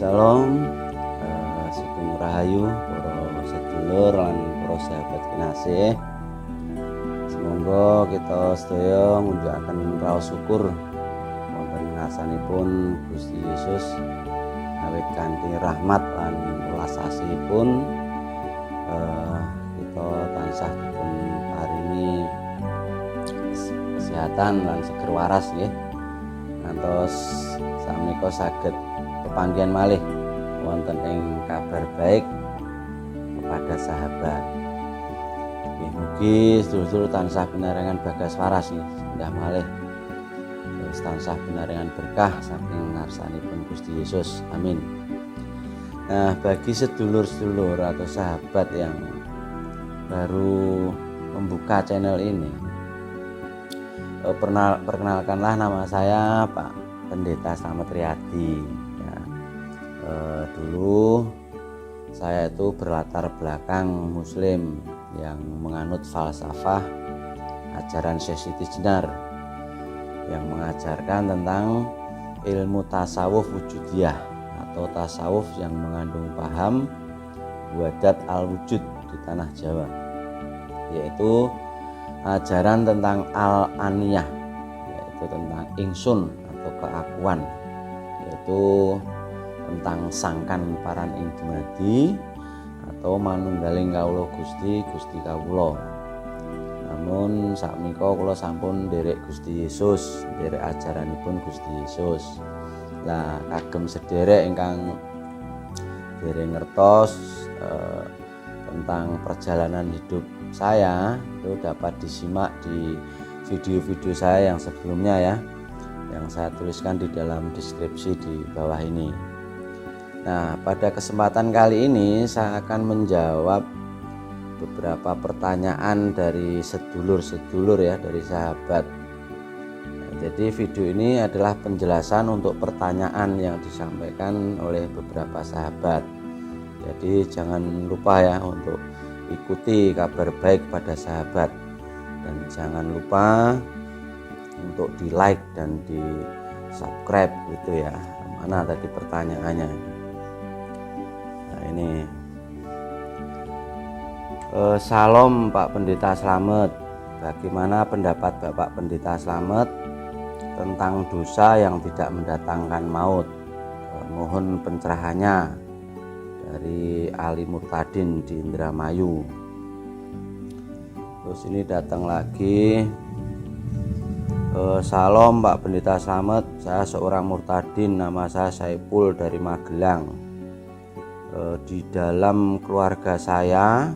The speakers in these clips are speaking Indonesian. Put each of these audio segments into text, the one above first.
Salam, Sugeng Rahayu para sedulur lan para sahabat kinasih. Semoga kita sedaya ngunjukaken raos syukur wonten ngarsanipun Gusti Yesus awit kanthi rahmat lan welas asihipun kita tansah dipun paringi kesehatan lan seger waras nggih. Ngantos sakmenika saged pepanggihan malih wonten ing kabar baik kepada sahabat. Mugi sedulur tansah pinaringan bagas waras endah malih terus tansah pinaringan berkah saking ngarsanipun Gusti Yesus. Amin. Nah, bagi sedulur-sedulur atau sahabat yang baru membuka channel ini, perkenalkanlah, nama saya Pak Pendeta Slamet Riyadi. Dulu saya itu berlatar belakang Muslim yang menganut falsafah ajaran Syekh Siti Jenar yang mengajarkan tentang ilmu tasawuf wujudiyah atau tasawuf yang mengandung paham wadat al-wujud di tanah Jawa, yaitu ajaran tentang al-aniyah, yaitu tentang ingsun atau keakuan, yaitu tentang sangkan paran ing dumadi atau manunggaling kawula Gusti kawula. Namun sakmenika kula sampun nderek Gusti Yesus, nderek ajaranipun Gusti Yesus. Lah kagem sederek ingkang dereng ngertos tentang perjalanan hidup saya, itu dapat disimak di video-video saya yang sebelumnya ya, yang saya tuliskan di dalam deskripsi di bawah ini. Nah, pada kesempatan kali ini saya akan menjawab beberapa pertanyaan dari sedulur-sedulur ya, dari sahabat. Nah, jadi video ini adalah penjelasan untuk pertanyaan yang disampaikan oleh beberapa sahabat. Jadi jangan lupa ya untuk ikuti kabar baik pada sahabat, dan jangan lupa untuk di like dan di subscribe gitu ya. Mana tadi pertanyaannya? Ini Salam Pak Pendeta Slamet, bagaimana pendapat Bapak Pendeta Slamet tentang dosa yang tidak mendatangkan maut? Mohon pencerahannya. Dari Ali Murtadin di Indramayu. Terus ini datang lagi, Salam Pak Pendeta Slamet, saya seorang murtadin, nama saya Saipul dari Magelang. Di dalam keluarga saya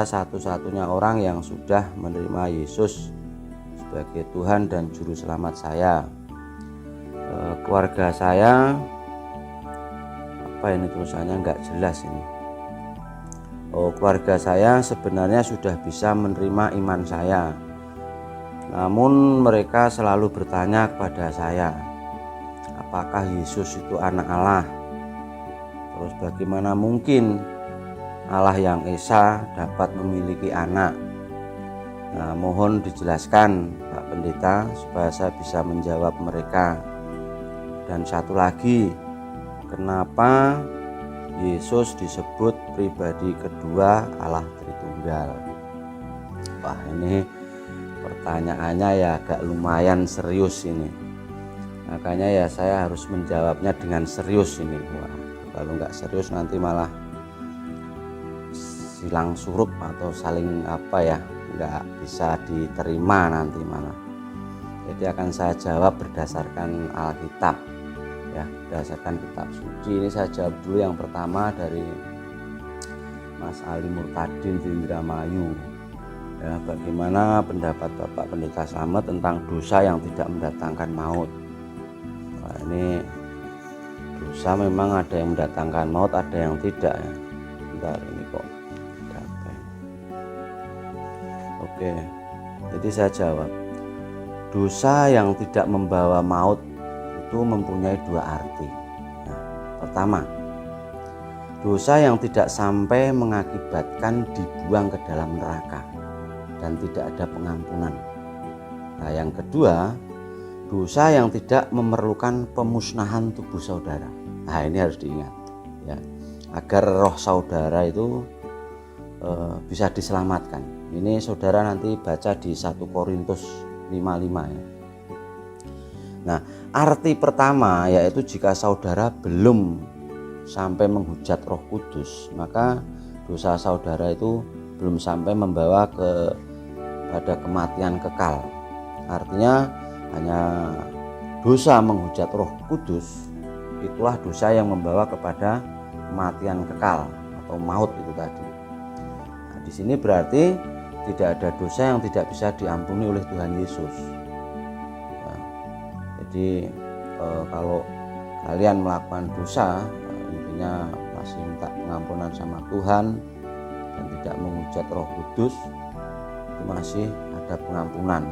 satu-satunya orang yang sudah menerima Yesus sebagai Tuhan dan Juru Selamat saya. Keluarga saya, apa ini tulisannya nggak jelas ini. Keluarga saya sebenarnya sudah bisa menerima iman saya, namun mereka selalu bertanya kepada saya, apakah Yesus itu anak Allah? Terus bagaimana mungkin Allah yang Esa dapat memiliki anak? Nah, mohon dijelaskan Pak Pendeta supaya saya bisa menjawab mereka. Dan satu lagi, kenapa Yesus disebut pribadi kedua Allah Tritunggal? Wah, ini pertanyaannya ya agak lumayan serius ini. Makanya ya saya harus menjawabnya dengan serius ini. Wah, kalau nggak serius nanti malah silang surup atau saling nggak bisa diterima nanti malah. Jadi akan saya jawab berdasarkan Alkitab ya, berdasarkan kitab suci. Ini saya jawab dulu yang pertama dari Mas Ali Murtadin di Indramayu ya, bagaimana pendapat Bapak Pendeta Slamet tentang dosa yang tidak mendatangkan maut? Nah, ini dosa memang ada yang mendatangkan maut, ada yang tidak ya. Bentar, ini kok dapat. Oke, jadi saya jawab, dosa yang tidak membawa maut itu mempunyai dua arti. Nah, pertama, dosa yang tidak sampai mengakibatkan dibuang ke dalam neraka dan tidak ada pengampunan. Nah, yang kedua, dosa yang tidak memerlukan pemusnahan tubuh saudara. Nah, ini harus diingat ya, agar roh saudara itu bisa diselamatkan. Ini saudara nanti baca di 1 Korintus 5:5 ya. Nah, arti pertama yaitu jika saudara belum sampai menghujat Roh Kudus, maka dosa saudara itu belum sampai membawa pada kematian kekal. Artinya hanya dosa menghujat Roh Kudus itulah dosa yang membawa kepada kematian kekal atau maut itu tadi. Nah, di sini berarti tidak ada dosa yang tidak bisa diampuni oleh Tuhan Yesus. Jadi kalau kalian melakukan dosa, intinya masih minta pengampunan sama Tuhan dan tidak menghujat Roh Kudus, itu masih ada pengampunan.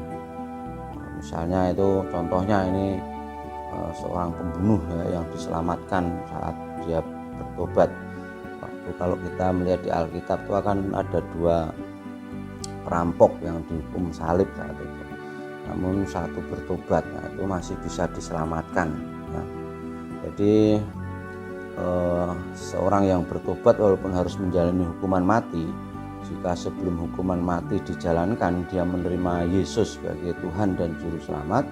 Misalnya itu contohnya ini seorang pembunuh ya, yang diselamatkan saat dia bertobat. Waktu kalau kita melihat di Alkitab itu akan ada 2 perampok yang dihukum salib saat itu. Namun satu bertobat, nah itu masih bisa diselamatkan ya. Jadi seorang yang bertobat walaupun harus menjalani hukuman mati, jika sebelum hukuman mati dijalankan dia menerima Yesus sebagai Tuhan dan Juru Selamat,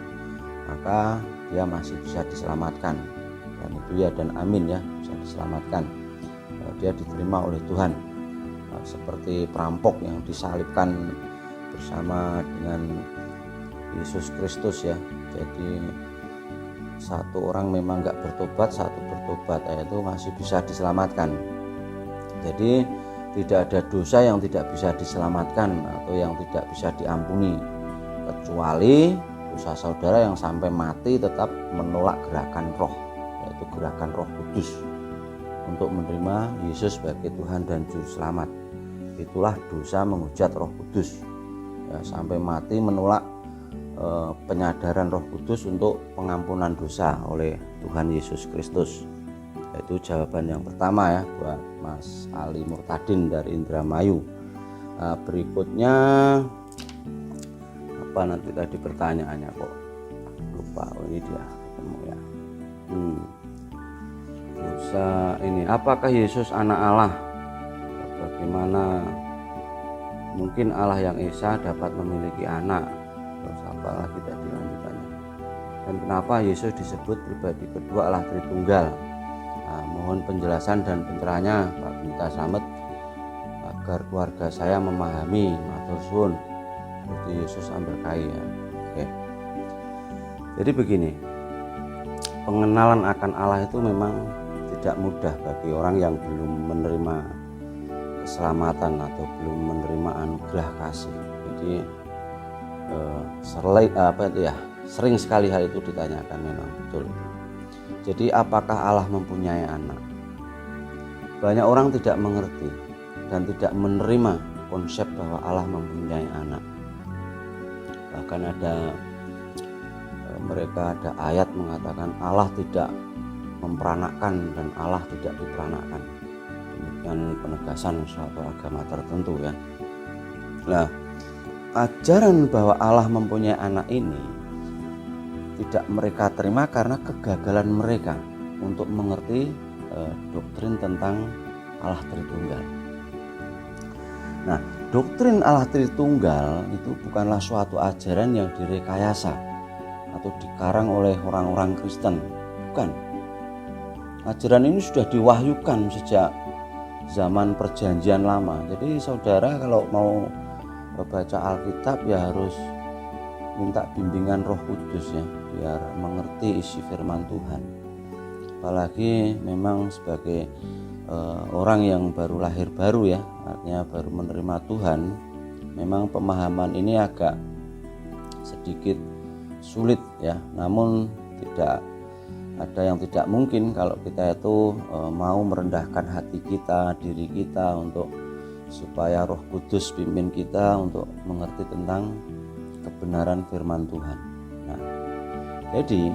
maka dia masih bisa diselamatkan. Dan itu ya dan amin ya, bisa diselamatkan. Dia diterima oleh Tuhan. Nah, seperti perampok yang disalibkan bersama dengan Yesus Kristus ya. Jadi satu orang memang nggak bertobat, satu bertobat, itu masih bisa diselamatkan. Jadi tidak ada dosa yang tidak bisa diselamatkan atau yang tidak bisa diampuni, kecuali dosa saudara yang sampai mati tetap menolak gerakan roh, yaitu gerakan Roh Kudus untuk menerima Yesus sebagai Tuhan dan Juru Selamat. Itulah dosa menghujat Roh Kudus ya, sampai mati menolak penyadaran Roh Kudus untuk pengampunan dosa oleh Tuhan Yesus Kristus. Itu jawaban yang pertama ya buat Mas Ali Murtadin dari Indramayu. Nah, berikutnya apa nanti tadi pertanyaannya kok lupa. Ini dia ketemu ya. Dosa ini, apakah Yesus anak Allah? Bagaimana mungkin Allah yang Esa dapat memiliki anak? Terus apa lagi tadi lanjutannya? Dan kenapa Yesus disebut pribadi kedua Allah Tritunggal? Nah, mohon penjelasan dan pencerahannya Pak Bintang Slamet agar keluarga saya memahami. Matur suwun. Itu Yesus amberkahi ya. Oke. Jadi begini, pengenalan akan Allah itu memang tidak mudah bagi orang yang belum menerima keselamatan atau belum menerima anugerah kasih. Jadi sering sekali hal itu ditanyakan, memang betul. Jadi apakah Allah mempunyai anak? Banyak orang tidak mengerti dan tidak menerima konsep bahwa Allah mempunyai anak. Bahkan mereka ada ayat mengatakan Allah tidak memperanakkan dan Allah tidak diperanakkan. Demikian penegasan suatu agama tertentu ya. Nah, ajaran bahwa Allah mempunyai anak ini tidak mereka terima karena kegagalan mereka untuk mengerti doktrin tentang Allah Tritunggal. Nah, doktrin Allah Tritunggal itu bukanlah suatu ajaran yang direkayasa atau dikarang oleh orang-orang Kristen, bukan. Ajaran ini sudah diwahyukan sejak zaman Perjanjian Lama. Jadi saudara kalau mau baca Alkitab ya harus minta bimbingan Roh Kudus ya, biar mengerti isi firman Tuhan. Apalagi memang sebagai orang yang baru lahir baru ya, artinya baru menerima Tuhan, memang pemahaman ini agak sedikit sulit ya. Namun tidak ada yang tidak mungkin kalau kita itu mau merendahkan hati kita, diri kita untuk supaya Roh Kudus pimpin kita untuk mengerti tentang kebenaran firman Tuhan. Nah, jadi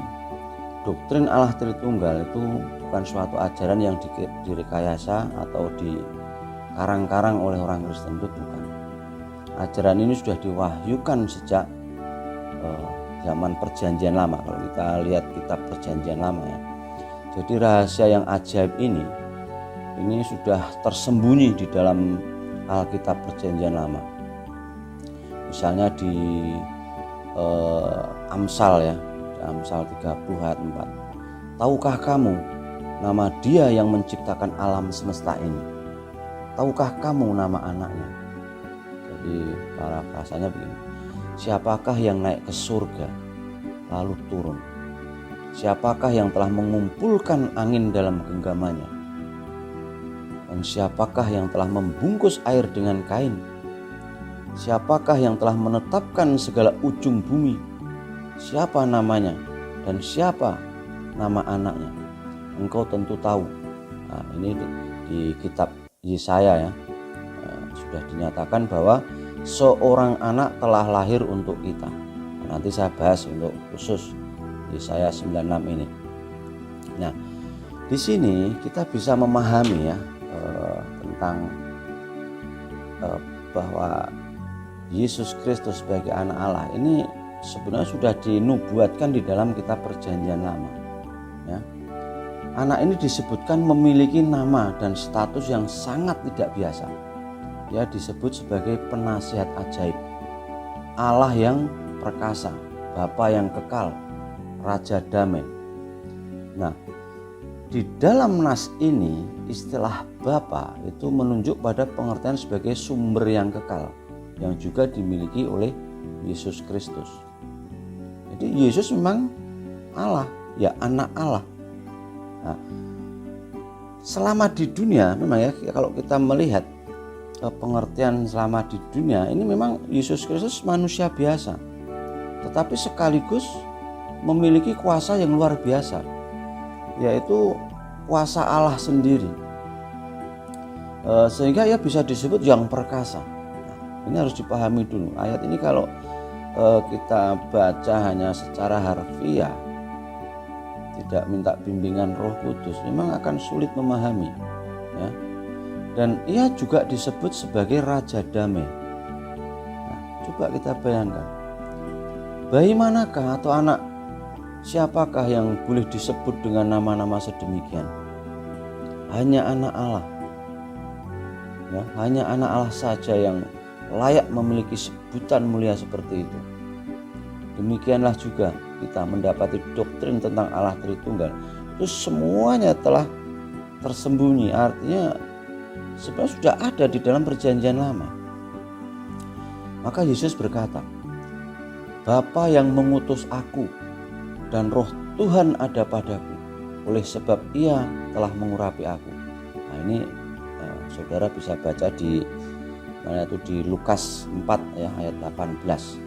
doktrin Allah Tritunggal itu bukan suatu ajaran yang direkayasa atau dikarang-karang oleh orang Kristen, itu bukan. Ajaran ini sudah diwahyukan sejak zaman Perjanjian Lama. Kalau kita lihat kitab Perjanjian Lama ya, Jadi rahasia yang ajaib ini sudah tersembunyi di dalam Alkitab Perjanjian Lama. Misalnya di Amsal ya, di Amsal 30 ayat 4. Tahukah kamu nama Dia yang menciptakan alam semesta ini? Tahukah kamu nama anaknya? Jadi parafrasanya begini. Siapakah yang naik ke surga lalu turun? Siapakah yang telah mengumpulkan angin dalam genggamannya? Dan siapakah yang telah membungkus air dengan kain? Siapakah yang telah menetapkan segala ujung bumi? Siapa namanya dan siapa nama anaknya? Engkau tentu tahu. Nah, ini di kitab Yesaya ya, sudah dinyatakan bahwa seorang anak telah lahir untuk kita. Nah, nanti saya bahas untuk khusus Yesaya 96 ini. Nah, di sini kita bisa memahami ya tentang bahwa Yesus Kristus sebagai anak Allah ini sebenarnya sudah dinubuatkan di dalam kitab Perjanjian Lama. Ya. Anak ini disebutkan memiliki nama dan status yang sangat tidak biasa. Dia disebut sebagai penasihat ajaib, Allah yang perkasa, Bapa yang kekal, Raja damai. Nah, di dalam nas ini istilah Bapa itu menunjuk pada pengertian sebagai sumber yang kekal yang juga dimiliki oleh Yesus Kristus. Jadi Yesus memang Allah, ya anak Allah. Nah, selama di dunia memang ya kalau kita melihat pengertian selama di dunia ini memang Yesus Kristus manusia biasa, tetapi sekaligus memiliki kuasa yang luar biasa, yaitu kuasa Allah sendiri, sehingga ia bisa disebut yang perkasa. Nah, ini harus dipahami dulu. Ayat ini kalau kita baca hanya secara harfiah, tidak minta bimbingan Roh Kudus, memang akan sulit memahami ya. Dan ia juga disebut sebagai Raja Damai. Nah, coba kita bayangkan, bayi manakah atau anak siapakah yang boleh disebut dengan nama-nama sedemikian? Hanya anak Allah ya, hanya anak Allah saja yang layak memiliki sebutan mulia seperti itu. Demikianlah juga kita mendapati doktrin tentang Allah Tritunggal itu semuanya telah tersembunyi, artinya sebenarnya sudah ada di dalam Perjanjian Lama. Maka Yesus berkata, Bapa yang mengutus aku dan Roh Tuhan ada padaku, oleh sebab Ia telah mengurapi aku. Nah, ini saudara bisa baca di mana itu di Lukas 4 ya ayat 18.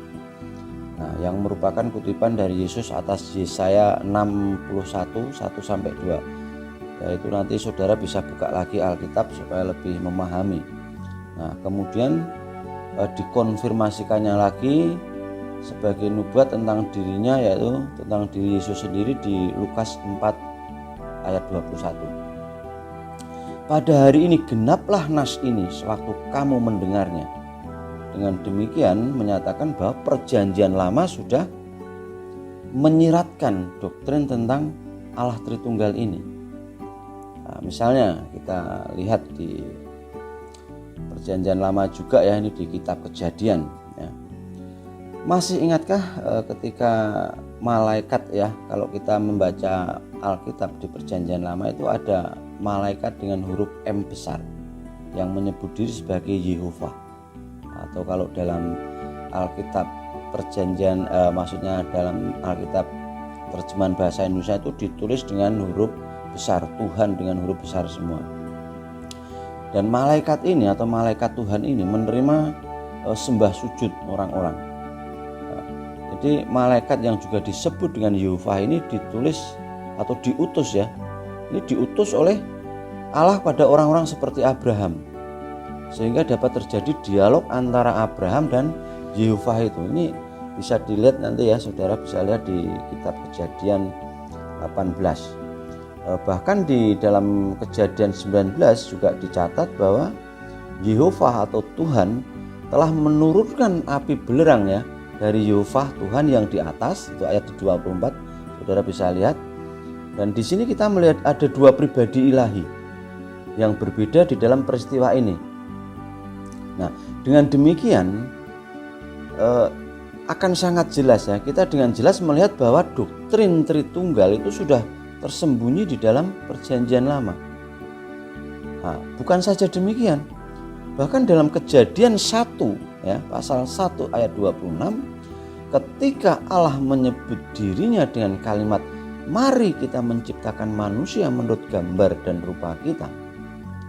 Nah, yang merupakan kutipan dari Yesus atas Yesaya 61 1-2. Yaitu nanti saudara bisa buka lagi Alkitab supaya lebih memahami. Nah, kemudian dikonfirmasikannya lagi sebagai nubuat tentang dirinya, yaitu tentang diri Yesus sendiri di Lukas 4 ayat 21. Pada hari ini genaplah nas ini sewaktu kamu mendengarnya. Dengan demikian menyatakan bahwa Perjanjian Lama sudah menyiratkan doktrin tentang Allah Tritunggal ini. Nah, misalnya kita lihat di Perjanjian Lama juga ya, ini di kitab Kejadian ya. Masih ingatkah ketika malaikat ya, kalau kita membaca Alkitab di Perjanjian Lama itu ada malaikat dengan huruf M besar yang menyebut diri sebagai Yehovah. Atau kalau dalam Alkitab Perjanjian maksudnya dalam Alkitab terjemahan bahasa Indonesia itu ditulis dengan huruf besar, Tuhan dengan huruf besar semua. Dan malaikat ini atau malaikat Tuhan ini menerima sembah sujud orang-orang. Jadi malaikat yang juga disebut dengan Yehovah ini ditulis atau diutus ya. Ini diutus oleh Allah pada orang-orang seperti Abraham, sehingga dapat terjadi dialog antara Abraham dan Yehovah itu. Ini bisa dilihat nanti ya, saudara bisa lihat di kitab Kejadian 18. Bahkan di dalam Kejadian 19 juga dicatat bahwa Yehovah atau Tuhan telah menurunkan api belerang ya dari Yehovah Tuhan yang di atas, itu ayat 24. Saudara bisa lihat Dan di sini kita melihat ada dua pribadi ilahi yang berbeda di dalam peristiwa ini. Nah, dengan demikian akan sangat jelas ya, kita dengan jelas melihat bahwa doktrin Tritunggal itu sudah tersembunyi di dalam Perjanjian Lama. Nah, bukan saja demikian, bahkan dalam Kejadian 1 ya, pasal 1 ayat 26, ketika Allah menyebut dirinya dengan kalimat, mari kita menciptakan manusia menurut gambar dan rupa kita.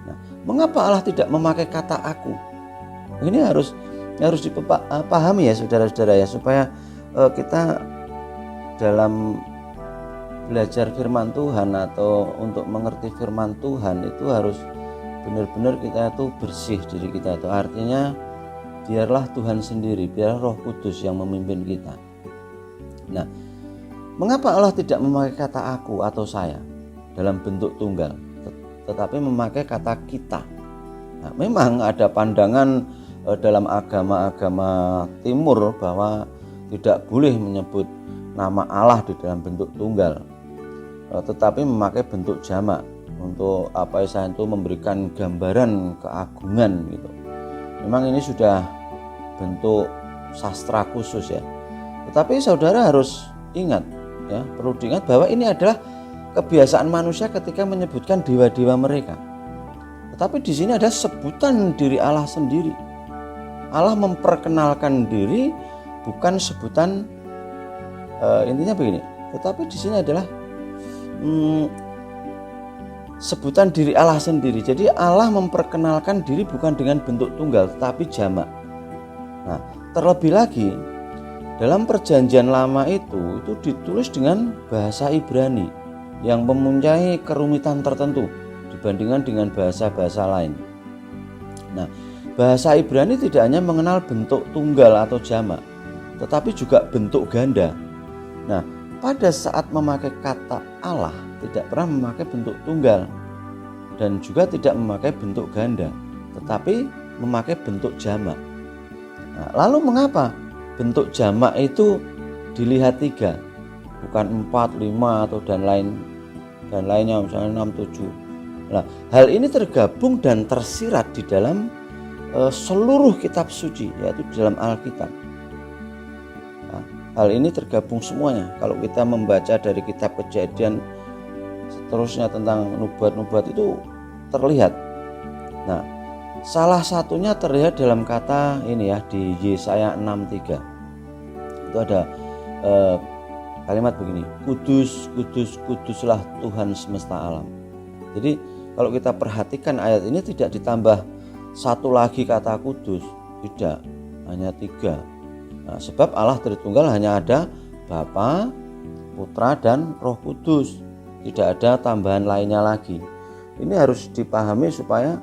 Nah, mengapa Allah tidak memakai kata aku? Ini harus dipahami ya saudara-saudara ya, supaya kita dalam belajar firman Tuhan atau untuk mengerti firman Tuhan itu harus benar-benar kita itu bersih diri kita itu. Artinya biarlah Tuhan sendiri, biarlah Roh Kudus yang memimpin kita. Nah, mengapa Allah tidak memakai kata aku atau saya dalam bentuk tunggal, tetapi memakai kata kita? Nah, memang ada pandangan dalam agama-agama timur bahwa tidak boleh menyebut nama Allah di dalam bentuk tunggal, tetapi memakai bentuk jamak untuk itu memberikan gambaran keagungan gitu. Memang ini sudah bentuk sastra khusus ya. Tetapi saudara harus ingat ya, perlu diingat bahwa ini adalah kebiasaan manusia ketika menyebutkan dewa-dewa mereka. Tetapi di sini ada sebutan diri Allah sendiri. Allah memperkenalkan diri bukan sebutan intinya begini. Tetapi di sini adalah sebutan diri Allah sendiri. Jadi Allah memperkenalkan diri bukan dengan bentuk tunggal tetapi jamak. Nah, terlebih lagi dalam Perjanjian Lama itu ditulis dengan bahasa Ibrani yang mempunyai kerumitan tertentu dibandingkan dengan bahasa-bahasa lain. Nah, bahasa Ibrani tidak hanya mengenal bentuk tunggal atau jamak, tetapi juga bentuk ganda. Nah, pada saat memakai kata Allah tidak pernah memakai bentuk tunggal dan juga tidak memakai bentuk ganda, tetapi memakai bentuk jamak. Nah, lalu mengapa bentuk jamak itu dilihat 3, bukan 4, 5 atau dan lainnya misalnya 6, 7. Nah, hal ini tergabung dan tersirat di dalam seluruh kitab suci, yaitu di dalam Alkitab. Nah, hal ini tergabung semuanya. Kalau kita membaca dari kitab Kejadian seterusnya tentang nubuat-nubuat itu terlihat. Nah, salah satunya terlihat dalam kata ini ya, di Yesaya 6:3. Itu ada kalimat begini, kudus, kudus, kuduslah Tuhan semesta alam. Jadi kalau kita perhatikan ayat ini tidak ditambah satu lagi kata kudus, tidak, hanya 3. Nah, sebab Allah Tritunggal hanya ada Bapa, Putra dan Roh Kudus, tidak ada tambahan lainnya lagi. Ini harus dipahami supaya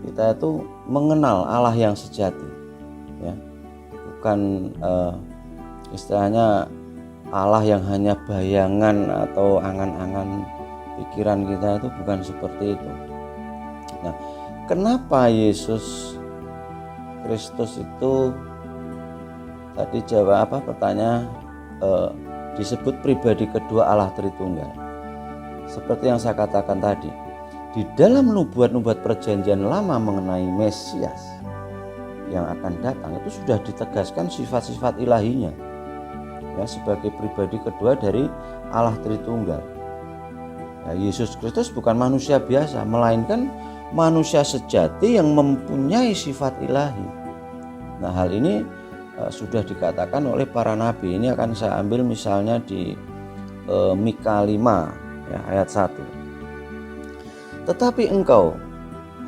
kita itu mengenal Allah yang sejati ya, bukan istilahnya Allah yang hanya bayangan atau angan-angan pikiran kita, itu bukan seperti itu. Nah, kenapa Yesus Kristus itu tadi pertanyaan disebut pribadi kedua Allah Tritunggal? Seperti yang saya katakan tadi, di dalam nubuat-nubuat Perjanjian Lama mengenai Mesias yang akan datang itu sudah ditegaskan sifat-sifat ilahinya ya, sebagai pribadi kedua dari Allah Tritunggal. Ya, Yesus Kristus bukan manusia biasa, melainkan manusia sejati yang mempunyai sifat ilahi. Nah, hal ini sudah dikatakan oleh para nabi. Ini akan saya ambil misalnya di Mika 5 ya, ayat 1. Tetapi engkau,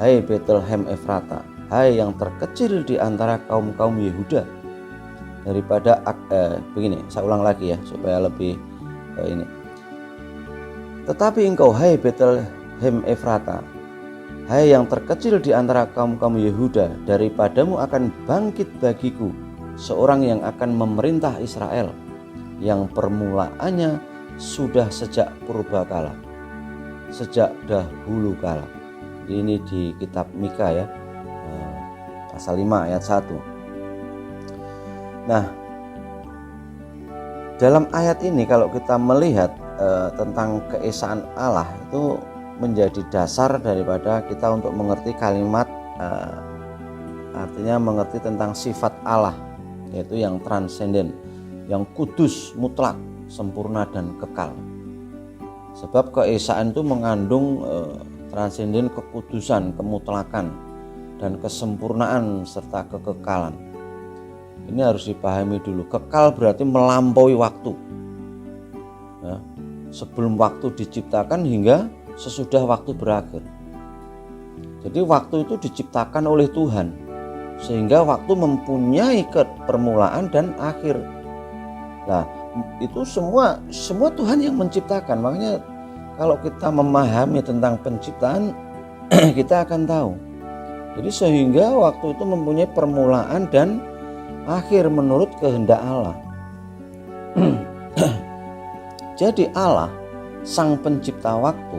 hai Betlehem Efrata, hai yang terkecil di antara kaum-kaum Yehuda, daripada begini, saya ulang lagi ya supaya lebih ini. Tetapi engkau, hai Betlehem Efrata, hai yang terkecil di antara kaum-kaum Yehuda, daripadamu akan bangkit bagiku seorang yang akan memerintah Israel, yang permulaannya sudah sejak purbakala, sejak dahulu kala. Ini di kitab Mika ya, pasal 5 ayat 1. Nah, dalam ayat ini kalau kita melihat tentang keesaan Allah itu menjadi dasar daripada kita untuk mengerti kalimat artinya mengerti tentang sifat Allah, yaitu yang transenden, yang kudus, mutlak, sempurna dan kekal. Sebab keesaan itu mengandung transenden, kekudusan, kemutlakan dan kesempurnaan serta kekekalan. Ini harus dipahami dulu. Kekal berarti melampaui waktu. Ya, sebelum waktu diciptakan hingga sesudah waktu berakhir. Jadi waktu itu diciptakan oleh Tuhan, sehingga waktu mempunyai permulaan dan akhir. Nah, itu semua Tuhan yang menciptakan. Makanya kalau kita memahami tentang penciptaan kita akan tahu. Jadi sehingga waktu itu mempunyai permulaan dan akhir menurut kehendak Allah. Jadi Allah sang pencipta waktu,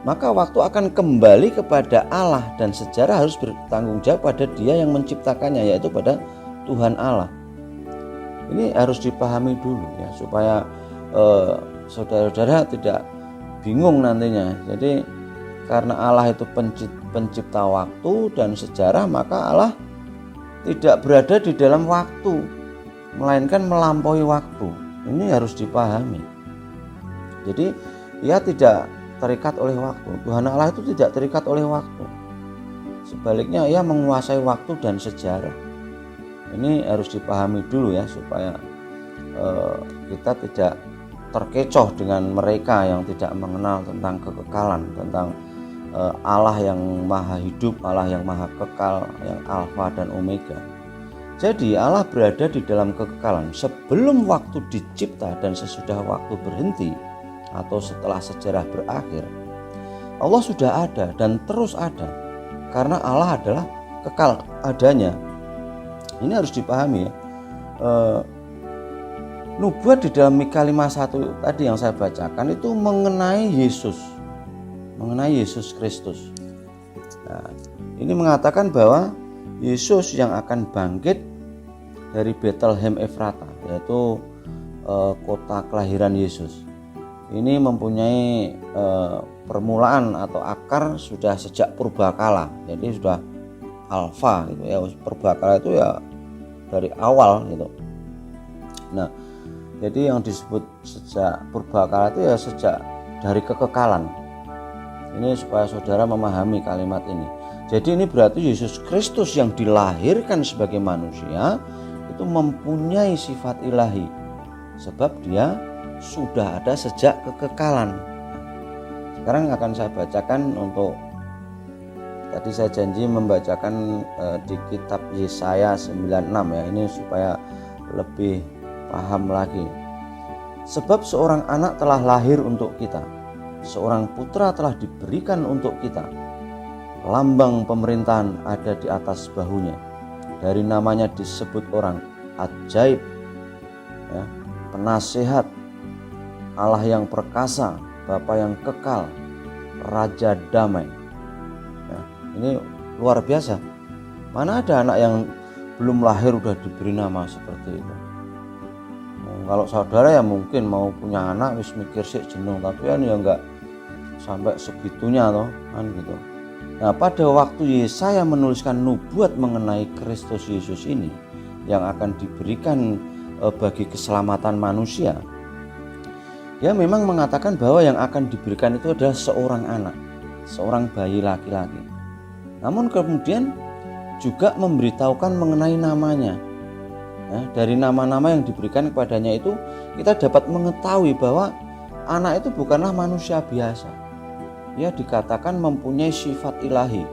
maka waktu akan kembali kepada Allah dan sejarah harus bertanggung jawab pada Dia yang menciptakannya, yaitu pada Tuhan Allah. Ini harus dipahami dulu ya, supaya saudara-saudara tidak bingung nantinya. Jadi karena Allah itu pencipta waktu dan sejarah, maka Allah tidak berada di dalam waktu, melainkan melampaui waktu. Ini harus dipahami. Jadi Ia tidak terikat oleh waktu. Tuhan Allah itu tidak terikat oleh waktu. Sebaliknya Ia menguasai waktu dan sejarah. Ini harus dipahami dulu ya, supaya kita tidak terkecoh dengan mereka yang tidak mengenal tentang kekekalan, tentang Allah yang maha hidup, Allah yang maha kekal, yang alfa dan omega. Jadi Allah berada di dalam kekekalan sebelum waktu dicipta dan sesudah waktu berhenti atau setelah sejarah berakhir. Allah sudah ada dan terus ada, karena Allah adalah kekal adanya. Ini harus dipahami ya. Nubuat di dalam Mika 5:1 tadi yang saya bacakan itu mengenai Yesus, mengenai Yesus Kristus. Nah, ini mengatakan bahwa Yesus yang akan bangkit dari Bethlehem Efrata, yaitu kota kelahiran Yesus. Ini mempunyai permulaan atau akar sudah sejak purbakala, jadi sudah alfa gitu ya. Purbakala itu ya dari awal gitu. Nah, jadi yang disebut sejak purbakala itu ya sejak dari kekekalan. Ini supaya saudara memahami kalimat ini. Jadi ini berarti Yesus Kristus yang dilahirkan sebagai manusia itu mempunyai sifat ilahi, sebab Dia sudah ada sejak kekekalan. Sekarang akan saya bacakan untuk, tadi saya janji membacakan di kitab Yesaya 96 ya, ini supaya lebih paham lagi. Sebab seorang anak telah lahir untuk kita, seorang putra telah diberikan untuk kita. Lambang pemerintahan ada di atas bahunya. Dari namanya disebut orang ajaib, ya, penasehat, Allah yang perkasa, Bapa yang kekal, Raja damai. Ya, ini luar biasa. Mana ada anak yang belum lahir udah diberi nama seperti itu. Kalau saudara ya mungkin mau punya anak wis mikir sih jeneng, tapi kan ya enggak sampai segitunya toh, kan gitu. Nah, pada waktu Yesaya menuliskan nubuat mengenai Kristus Yesus ini yang akan diberikan bagi keselamatan manusia, dia memang mengatakan bahwa yang akan diberikan itu adalah seorang anak, seorang bayi laki-laki. Namun kemudian juga memberitahukan mengenai namanya. Nah, dari nama-nama yang diberikan kepadanya itu kita dapat mengetahui bahwa anak itu bukanlah manusia biasa. Dia dikatakan mempunyai sifat ilahi.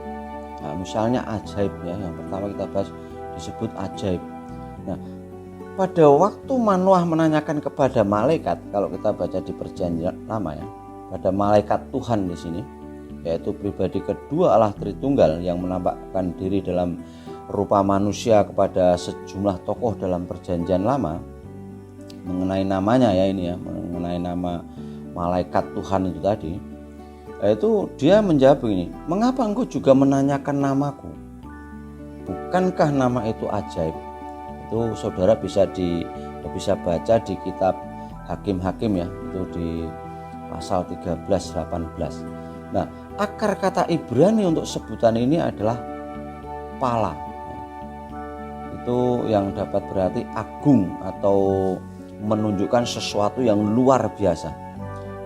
Nah, misalnya ajaib ya, yang pertama kita bahas disebut ajaib. Nah, pada waktu Manoah menanyakan kepada malaikat, kalau kita baca di Perjanjian Lama ya, pada malaikat Tuhan di sini, yaitu pribadi kedua Allah Tritunggal yang menampakkan diri dalam rupa manusia kepada sejumlah tokoh dalam Perjanjian Lama, mengenai namanya ya ini ya, mengenai nama malaikat Tuhan itu tadi, yaitu dia menjawab begini, mengapa engkau juga menanyakan namaku? Bukankah nama itu ajaib? Itu saudara bisa baca di kitab Hakim-Hakim ya, itu di pasal 13-18. Nah, akar kata Ibrani untuk sebutan ini adalah pala. Itu yang dapat berarti agung atau menunjukkan sesuatu yang luar biasa.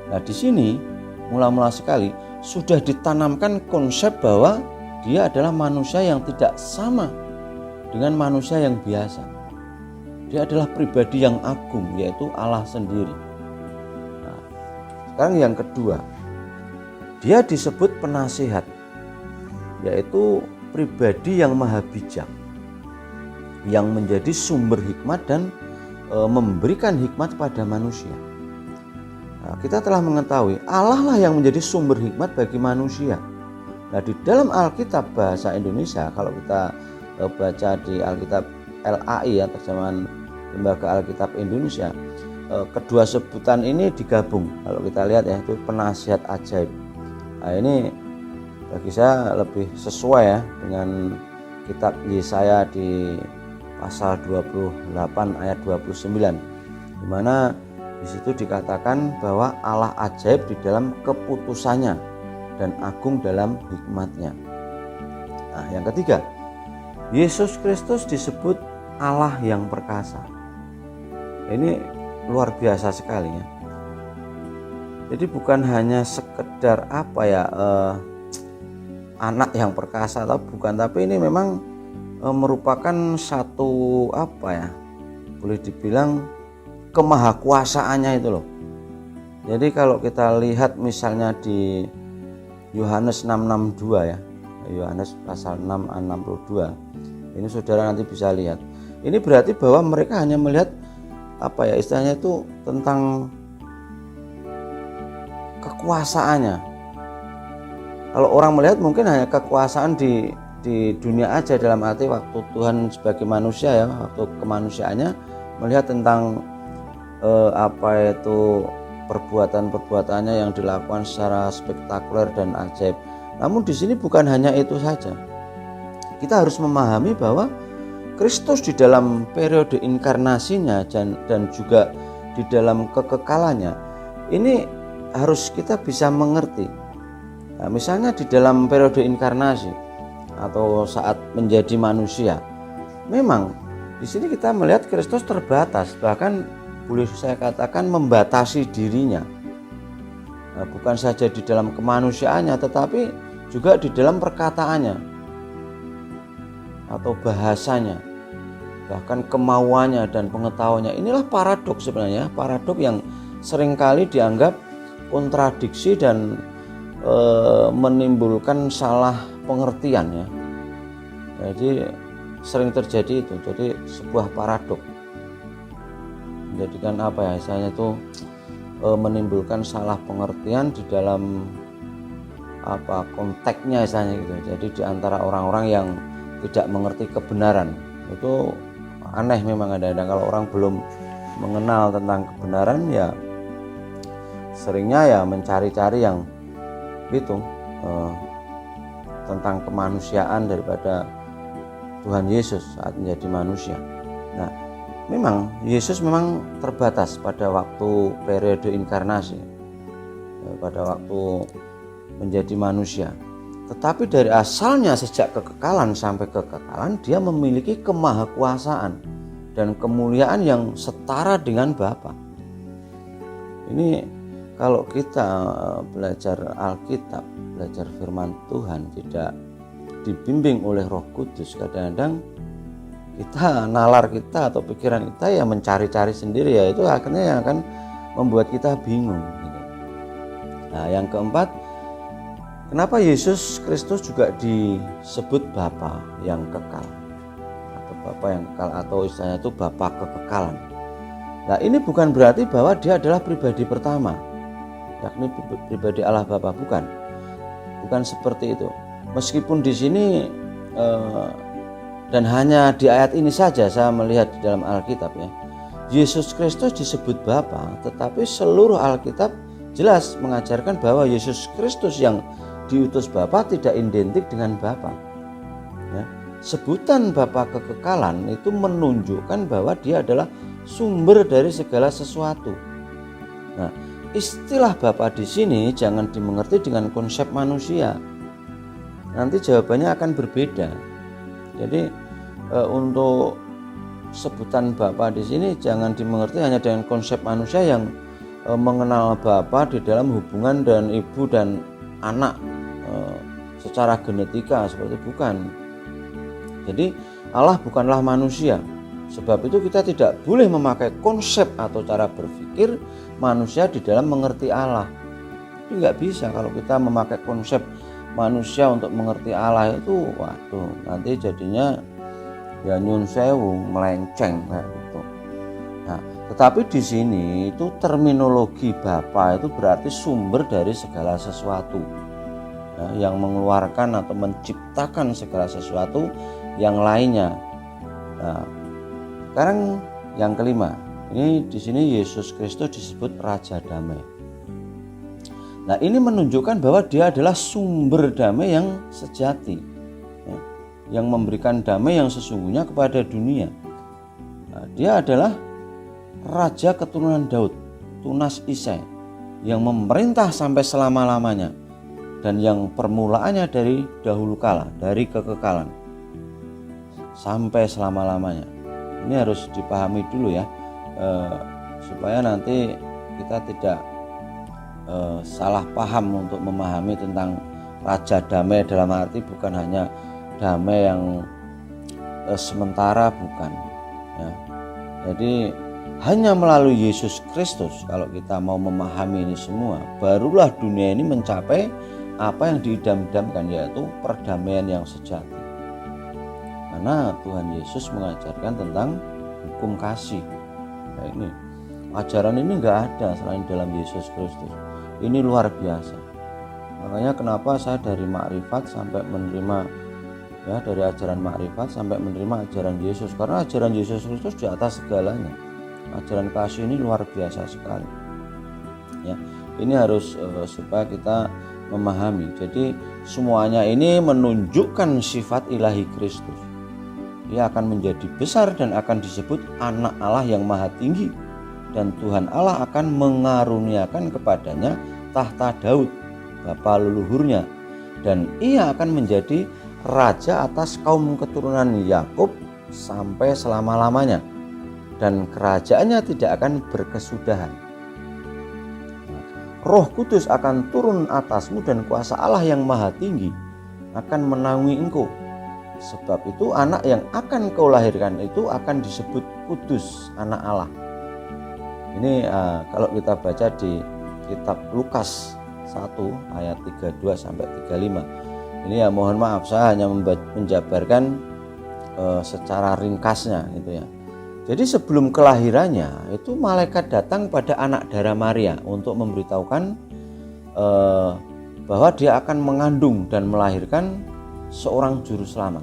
Nah, di sini mula-mula sekali sudah ditanamkan konsep bahwa dia adalah manusia yang tidak sama dengan manusia yang biasa. Dia adalah pribadi yang agung, yaitu Allah sendiri. Nah, sekarang yang kedua, dia disebut penasihat, yaitu pribadi yang maha bijak, yang menjadi sumber hikmat dan memberikan hikmat pada manusia. Nah, kita telah mengetahui Allah lah yang menjadi sumber hikmat bagi manusia. Nah, di dalam Alkitab bahasa Indonesia, kalau kita baca di Alkitab LAI, terjemahan Lembaga Alkitab Indonesia, kedua sebutan ini digabung. Kalau kita lihat ya, itu penasihat ajaib. Nah, ini bagi saya lebih sesuai ya dengan kitab Yesaya di pasal 28 ayat 29, di mana di situ dikatakan bahwa Allah ajaib di dalam keputusannya dan agung dalam hikmatnya. Nah, yang ketiga, Yesus Kristus disebut Allah yang perkasa. Ini luar biasa sekali ya. Jadi bukan hanya sekedar anak yang perkasa atau bukan, tapi ini memang merupakan satu boleh dibilang kemahakuasaannya itu loh. Jadi kalau kita lihat misalnya di Yohanes 6:62 ya, Yohanes pasal 6:62, ini saudara nanti bisa lihat. Ini berarti bahwa mereka hanya melihat istilahnya itu tentang kekuasaannya. Kalau orang melihat mungkin hanya kekuasaan di dunia aja, dalam arti waktu Tuhan sebagai manusia ya, waktu kemanusiaannya melihat tentang perbuatan-perbuatannya yang dilakukan secara spektakuler dan ajaib. Namun di sini bukan hanya itu saja. Kita harus memahami bahwa Kristus di dalam periode inkarnasinya dan juga di dalam kekekalannya ini harus kita bisa mengerti. Nah, misalnya di dalam periode inkarnasi atau saat menjadi manusia, memang di sini kita melihat Kristus terbatas, bahkan boleh saya katakan membatasi dirinya. Nah, bukan saja di dalam kemanusiaannya, tetapi juga di dalam perkataannya atau bahasanya, bahkan kemauannya dan pengetahuannya. Inilah paradoks sebenarnya, paradoks yang seringkali dianggap kontradiksi dan menimbulkan salah pengertian ya. Jadi sering terjadi itu, jadi sebuah paradoks menjadikan misalnya itu menimbulkan salah pengertian di dalam konteksnya misalnya gitu. Jadi di antara orang-orang yang tidak mengerti kebenaran, itu aneh memang ada kalau orang belum mengenal tentang kebenaran ya, seringnya ya mencari-cari yang itu tentang kemanusiaan daripada Tuhan Yesus saat menjadi manusia. Nah, memang Yesus memang terbatas pada waktu periode inkarnasi, pada waktu menjadi manusia. Tetapi dari asalnya sejak kekekalan sampai kekekalan, dia memiliki kemahakuasaan dan kemuliaan yang setara dengan Bapa. Ini kalau kita belajar Alkitab, belajar firman Tuhan, tidak dibimbing oleh Roh Kudus, kadang-kadang nalar kita atau pikiran kita ya mencari-cari sendiri, ya itu akhirnya yang akan membuat kita bingung gitu. Nah, yang keempat, kenapa Yesus Kristus juga disebut Bapa yang kekal atau Bapa yang kekal, atau istilahnya itu Bapa kekekalan. Nah, ini bukan berarti bahwa dia adalah pribadi pertama, yakni pribadi Allah Bapa, bukan seperti itu. Meskipun di sini dan hanya di ayat ini saja saya melihat di dalam Alkitab ya, Yesus Kristus disebut Bapa, tetapi seluruh Alkitab jelas mengajarkan bahwa Yesus Kristus yang diutus Bapa tidak identik dengan Bapa. Ya, sebutan Bapa kekekalan itu menunjukkan bahwa dia adalah sumber dari segala sesuatu. Nah, istilah Bapa di sini jangan dimengerti dengan konsep manusia. Nanti jawabannya akan berbeda. Jadi untuk sebutan Bapa di sini jangan dimengerti hanya dengan konsep manusia yang mengenal Bapa di dalam hubungan dan ibu dan anak secara genetika, seperti bukan. Jadi Allah bukanlah manusia. Sebab itu kita tidak boleh memakai konsep atau cara berpikir manusia di dalam mengerti Allah. Itu nggak bisa. Kalau kita memakai konsep manusia untuk mengerti Allah itu, waduh, nanti jadinya ya nyun sewu, melenceng kayak gitu. Nah, tetapi di sini itu terminologi Bapa itu berarti sumber dari segala sesuatu, ya, yang mengeluarkan atau menciptakan segala sesuatu yang lainnya. Nah, sekarang yang kelima, ini di sini Yesus Kristus disebut Raja Damai. Nah, ini menunjukkan bahwa Dia adalah sumber damai yang sejati, ya, yang memberikan damai yang sesungguhnya kepada dunia. Nah, Dia adalah Raja keturunan Daud, tunas Isai, yang memerintah sampai selama-lamanya dan yang permulaannya dari dahulu kala, dari kekekalan sampai selama-lamanya. Ini harus dipahami dulu ya, supaya nanti kita tidak salah paham untuk memahami tentang Raja Damai, dalam arti bukan hanya damai yang sementara, bukan ya. Jadi hanya melalui Yesus Kristus kalau kita mau memahami ini semua, barulah dunia ini mencapai apa yang diidam-idamkan, yaitu perdamaian yang sejati. Karena Tuhan Yesus mengajarkan tentang hukum kasih. Nah, ini ajaran ini enggak ada selain dalam Yesus Kristus. Ini luar biasa. Makanya kenapa saya dari makrifat sampai menerima, ya, dari ajaran makrifat sampai menerima ajaran Yesus, karena ajaran Yesus Kristus di atas segalanya. Ajaran kasih ini luar biasa sekali. Ya, ini harus supaya kita memahami. Jadi semuanya ini menunjukkan sifat ilahi Kristus. Dia akan menjadi besar dan akan disebut anak Allah yang maha tinggi, dan Tuhan Allah akan mengaruniakan kepadanya tahta Daud bapa leluhurnya, dan ia akan menjadi raja atas kaum keturunan Yakub sampai selama-lamanya, dan kerajaannya tidak akan berkesudahan. Roh Kudus akan turun atasmu, dan kuasa Allah yang maha tinggi akan menaungi engkau. Sebab itu anak yang akan kau lahirkan itu akan disebut kudus, anak Allah. Ini kalau kita baca di kitab Lukas 1 ayat 32 sampai 35. Ini ya mohon maaf, saya hanya menjabarkan secara ringkasnya gitu ya. Jadi sebelum kelahirannya itu malaikat datang pada anak darah Maria untuk memberitahukan bahwa dia akan mengandung dan melahirkan seorang juru selamat,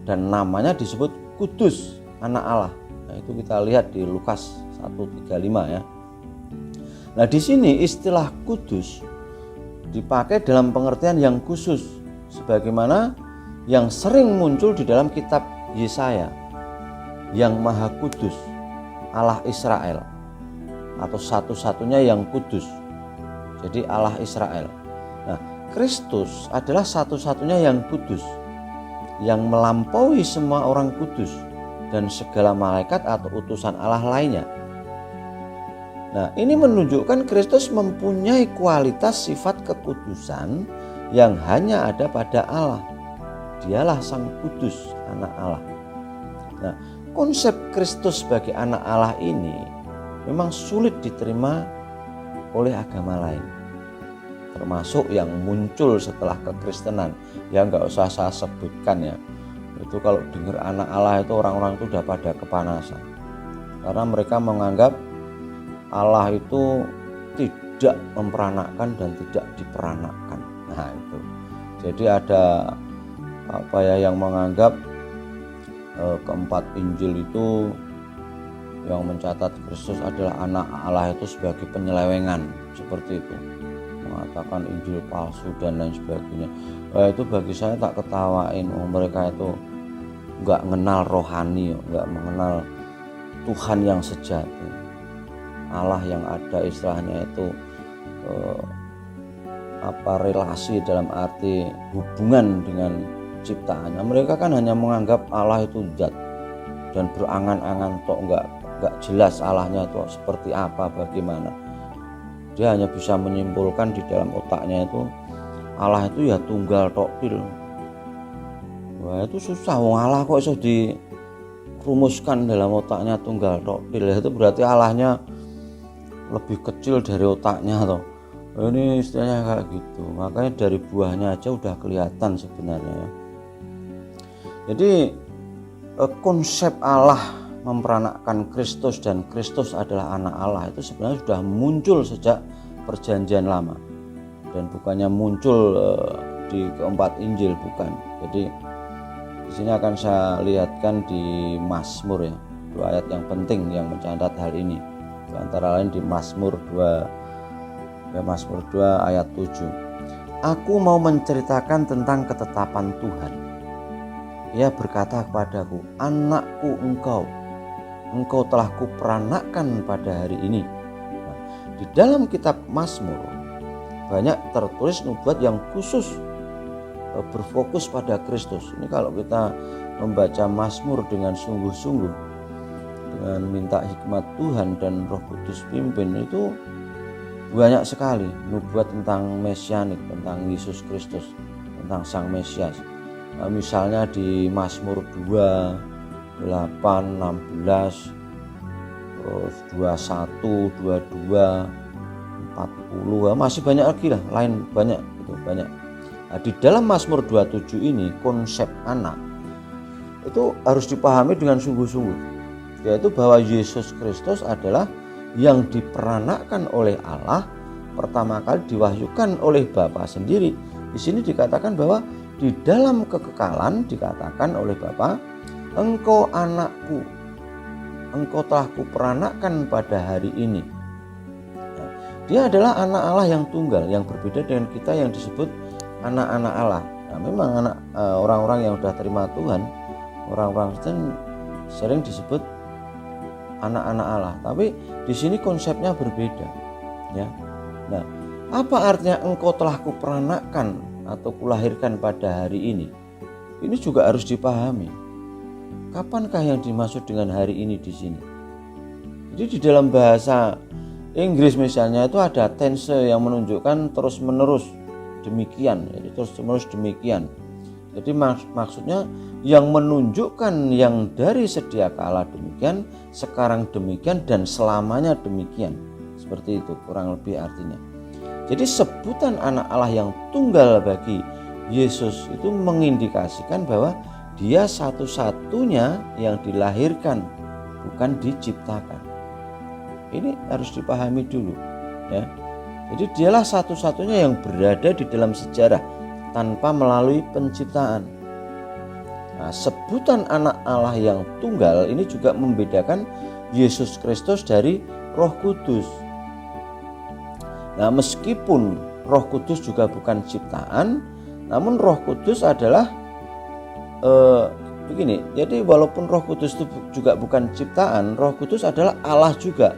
dan namanya disebut Kudus, anak Allah. Nah, itu kita lihat di Lukas 1:35 ya. Nah, di sini istilah kudus dipakai dalam pengertian yang khusus, sebagaimana yang sering muncul di dalam kitab Yesaya, yang maha kudus, Allah Israel, atau satu-satunya yang kudus. Jadi Allah Israel. Nah, Kristus adalah satu-satunya yang kudus, yang melampaui semua orang kudus dan segala malaikat atau utusan Allah lainnya. Nah, ini menunjukkan Kristus mempunyai kualitas sifat kekudusan yang hanya ada pada Allah. Dialah Sang Kudus, anak Allah. Nah, konsep Kristus sebagai anak Allah ini memang sulit diterima oleh agama lain, termasuk yang muncul setelah kekristenan. Ya nggak usah saya sebutkan ya, itu kalau dengar anak Allah itu orang-orang itu udah pada kepanasan, karena mereka menganggap Allah itu tidak memperanakkan dan tidak diperanakkan. Nah itu, jadi ada apa ya, yang menganggap keempat Injil itu yang mencatat Kristus adalah anak Allah itu sebagai penyelewengan, seperti itu, mengatakan Injil palsu dan lain sebagainya. Itu bagi saya tak ketawain. Mereka itu nggak mengenal rohani, nggak mengenal Tuhan yang sejati. Allah yang ada istilahnya itu relasi dalam arti hubungan dengan ciptaannya. Mereka kan hanya menganggap Allah itu zat dan berangan-angan tok, nggak jelas Allahnya itu seperti apa, bagaimana. Dia hanya bisa menyimpulkan di dalam otaknya itu Allah itu ya tunggal tok til. Wah, itu susah, wong Allah kok iso dirumuskan dalam otaknya tunggal tok til. Itu berarti Allahnya lebih kecil dari otaknya toh. Ini istilahnya kayak gitu. Makanya dari buahnya aja udah kelihatan sebenarnya ya. Jadi konsep Allah memperanakkan Kristus dan Kristus adalah anak Allah itu sebenarnya sudah muncul sejak Perjanjian Lama, dan bukannya muncul di keempat Injil, bukan. Jadi di sini akan saya lihatkan di Mazmur ya, 2 ayat yang penting yang mencatat hal ini. Antara lain di Mazmur 2 ayat 7. Aku mau menceritakan tentang ketetapan Tuhan. Ia berkata kepadaku, anakku engkau telah kuperanakkan pada hari ini. Nah, di dalam kitab Mazmur banyak tertulis nubuat yang khusus berfokus pada Kristus. Ini kalau kita membaca Mazmur dengan sungguh-sungguh, dengan minta hikmat Tuhan dan Roh Kudus pimpin, itu banyak sekali nubuat tentang mesianik, tentang Yesus Kristus, tentang Sang Mesias. Nah, misalnya di Mazmur 2, 8, 16, terus 21, 22, 40, masih banyak lagi lah, lain banyak itu banyak. Nah, di dalam Mazmur 27 ini konsep anak itu harus dipahami dengan sungguh-sungguh, yaitu bahwa Yesus Kristus adalah yang diperanakkan oleh Allah, pertama kali diwahyukan oleh Bapa sendiri. Di sini dikatakan bahwa di dalam kekekalan dikatakan oleh Bapa, engkau anakku, engkau telah kuperanakkan pada hari ini. Nah, dia adalah anak Allah yang tunggal, yang berbeda dengan kita yang disebut anak-anak Allah. Nah, memang orang-orang yang sudah terima Tuhan, orang-orang Kristen sering disebut anak-anak Allah, tapi di sini konsepnya berbeda ya. Nah, apa artinya engkau telah kuperanakkan atau kulahirkan pada hari ini? Ini juga harus dipahami. Kapankah yang dimaksud dengan hari ini di sini? Jadi di dalam bahasa Inggris misalnya itu ada tense yang menunjukkan terus menerus demikian, jadi terus menerus demikian. Jadi maksudnya yang menunjukkan yang dari sedia kala demikian, sekarang demikian, dan selamanya demikian. Seperti itu kurang lebih artinya. Jadi sebutan anak Allah yang tunggal bagi Yesus itu mengindikasikan bahwa dia satu-satunya yang dilahirkan, bukan diciptakan. Ini harus dipahami dulu ya. Jadi dialah satu-satunya yang berada di dalam sejarah tanpa melalui penciptaan. Nah, sebutan anak Allah yang tunggal ini juga membedakan Yesus Kristus dari Roh Kudus. Nah, meskipun Roh Kudus juga bukan ciptaan, namun Roh Kudus adalah begini. Jadi walaupun Roh Kudus itu juga bukan ciptaan, Roh Kudus adalah Allah juga.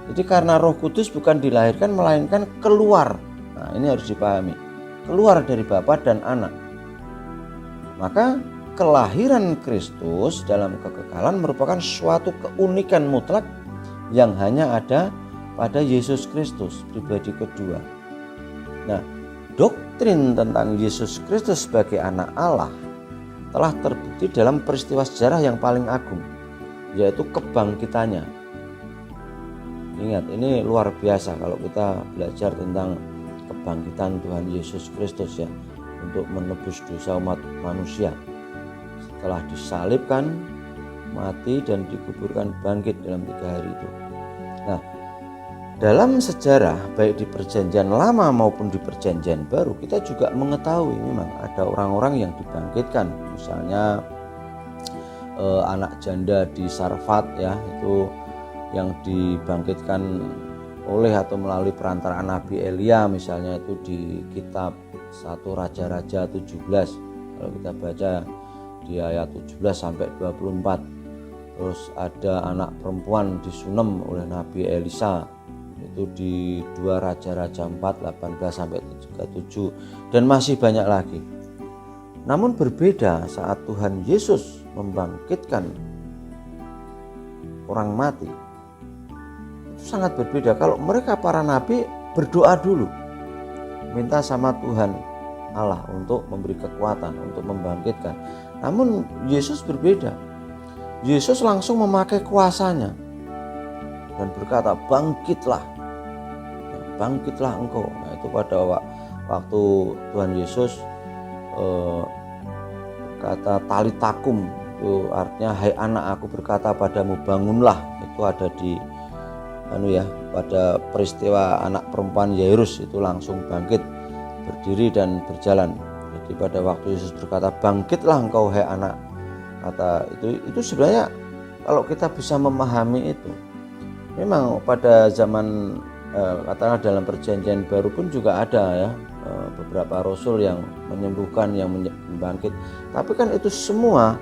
Jadi karena Roh Kudus bukan dilahirkan melainkan keluar. Nah, ini harus dipahami. Keluar dari Bapa dan Anak. Maka kelahiran Kristus dalam kekekalan merupakan suatu keunikan mutlak yang hanya ada pada Yesus Kristus, pribadi kedua. Nah, doktrin tentang Yesus Kristus sebagai anak Allah telah terbukti dalam peristiwa sejarah yang paling agung, yaitu kebangkitannya. Ingat, ini luar biasa kalau kita belajar tentang kebangkitan Tuhan Yesus Kristus ya, untuk menebus dosa umat manusia. Setelah disalibkan, mati dan dikuburkan, bangkit dalam 3 hari itu. Nah, dalam sejarah baik di Perjanjian Lama maupun di Perjanjian Baru, kita juga mengetahui memang ada orang-orang yang dibangkitkan. Misalnya anak janda di Sarfat ya, itu yang dibangkitkan oleh atau melalui perantaraan Nabi Elia, misalnya itu di kitab 1 Raja-Raja 17. Kalau kita baca di ayat 17 sampai 24. Terus ada anak perempuan disunem oleh Nabi Elisa, itu di 2 Raja-Raja 4 18 sampai 37, dan masih banyak lagi. Namun berbeda saat Tuhan Yesus membangkitkan orang mati. Itu sangat berbeda. Kalau mereka para nabi berdoa dulu, minta sama Tuhan Allah untuk memberi kekuatan, untuk membangkitkan. Namun Yesus berbeda. Yesus langsung memakai kuasanya dan berkata, bangkitlah, bangkitlah engkau. Nah, itu pada waktu Tuhan Yesus kata talitakum, itu artinya hai anak, aku berkata padamu bangunlah. Itu ada di pada peristiwa anak perempuan Yairus, itu langsung bangkit, berdiri dan berjalan. Jadi pada waktu Yesus berkata bangkitlah engkau hai anak, kata itu sebenarnya kalau kita bisa memahami itu, memang pada zaman katakanlah dalam perjanjian baru pun juga ada ya beberapa rasul yang menyembuhkan, yang membangkit. Tapi kan itu semua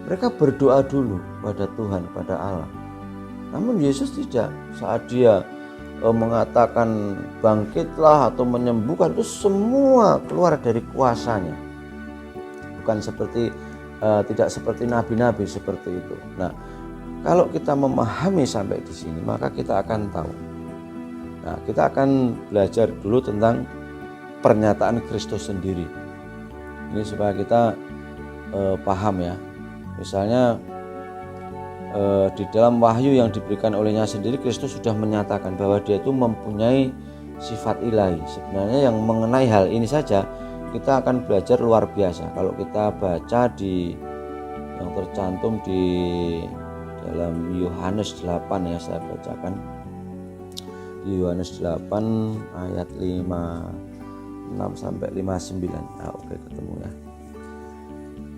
mereka berdoa dulu pada Tuhan, pada Allah. Namun Yesus tidak. Saat dia mengatakan bangkitlah atau menyembuhkan, itu semua keluar dari kuasanya. Bukan seperti tidak seperti nabi-nabi seperti itu. Nah, kalau kita memahami sampai di sini, maka kita akan tahu. Nah, kita akan belajar dulu tentang pernyataan Kristus sendiri. Ini supaya kita paham ya. Misalnya di dalam wahyu yang diberikan olehnya sendiri, Kristus sudah menyatakan bahwa dia itu mempunyai sifat ilahi. Sebenarnya yang mengenai hal ini saja kita akan belajar luar biasa. Kalau kita baca di yang tercantum di dalam Yohanes 8 ya, saya bacakan di Yohanes 8 ayat 56 sampai 59. Nah, oke, ketemu ya.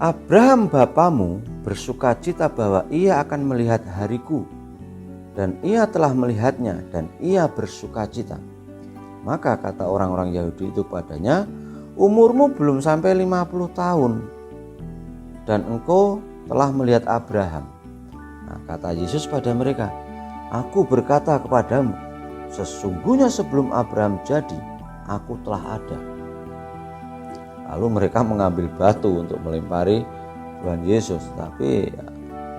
Abraham bapamu bersukacita bahwa ia akan melihat hariku, dan ia telah melihatnya dan ia bersukacita. Maka kata orang-orang Yahudi itu padanya, umurmu belum sampai 50 tahun dan engkau telah melihat Abraham. Nah, kata Yesus pada mereka, aku berkata kepadamu, sesungguhnya sebelum Abraham jadi, aku telah ada. Lalu mereka mengambil batu untuk melempari Tuhan Yesus, tapi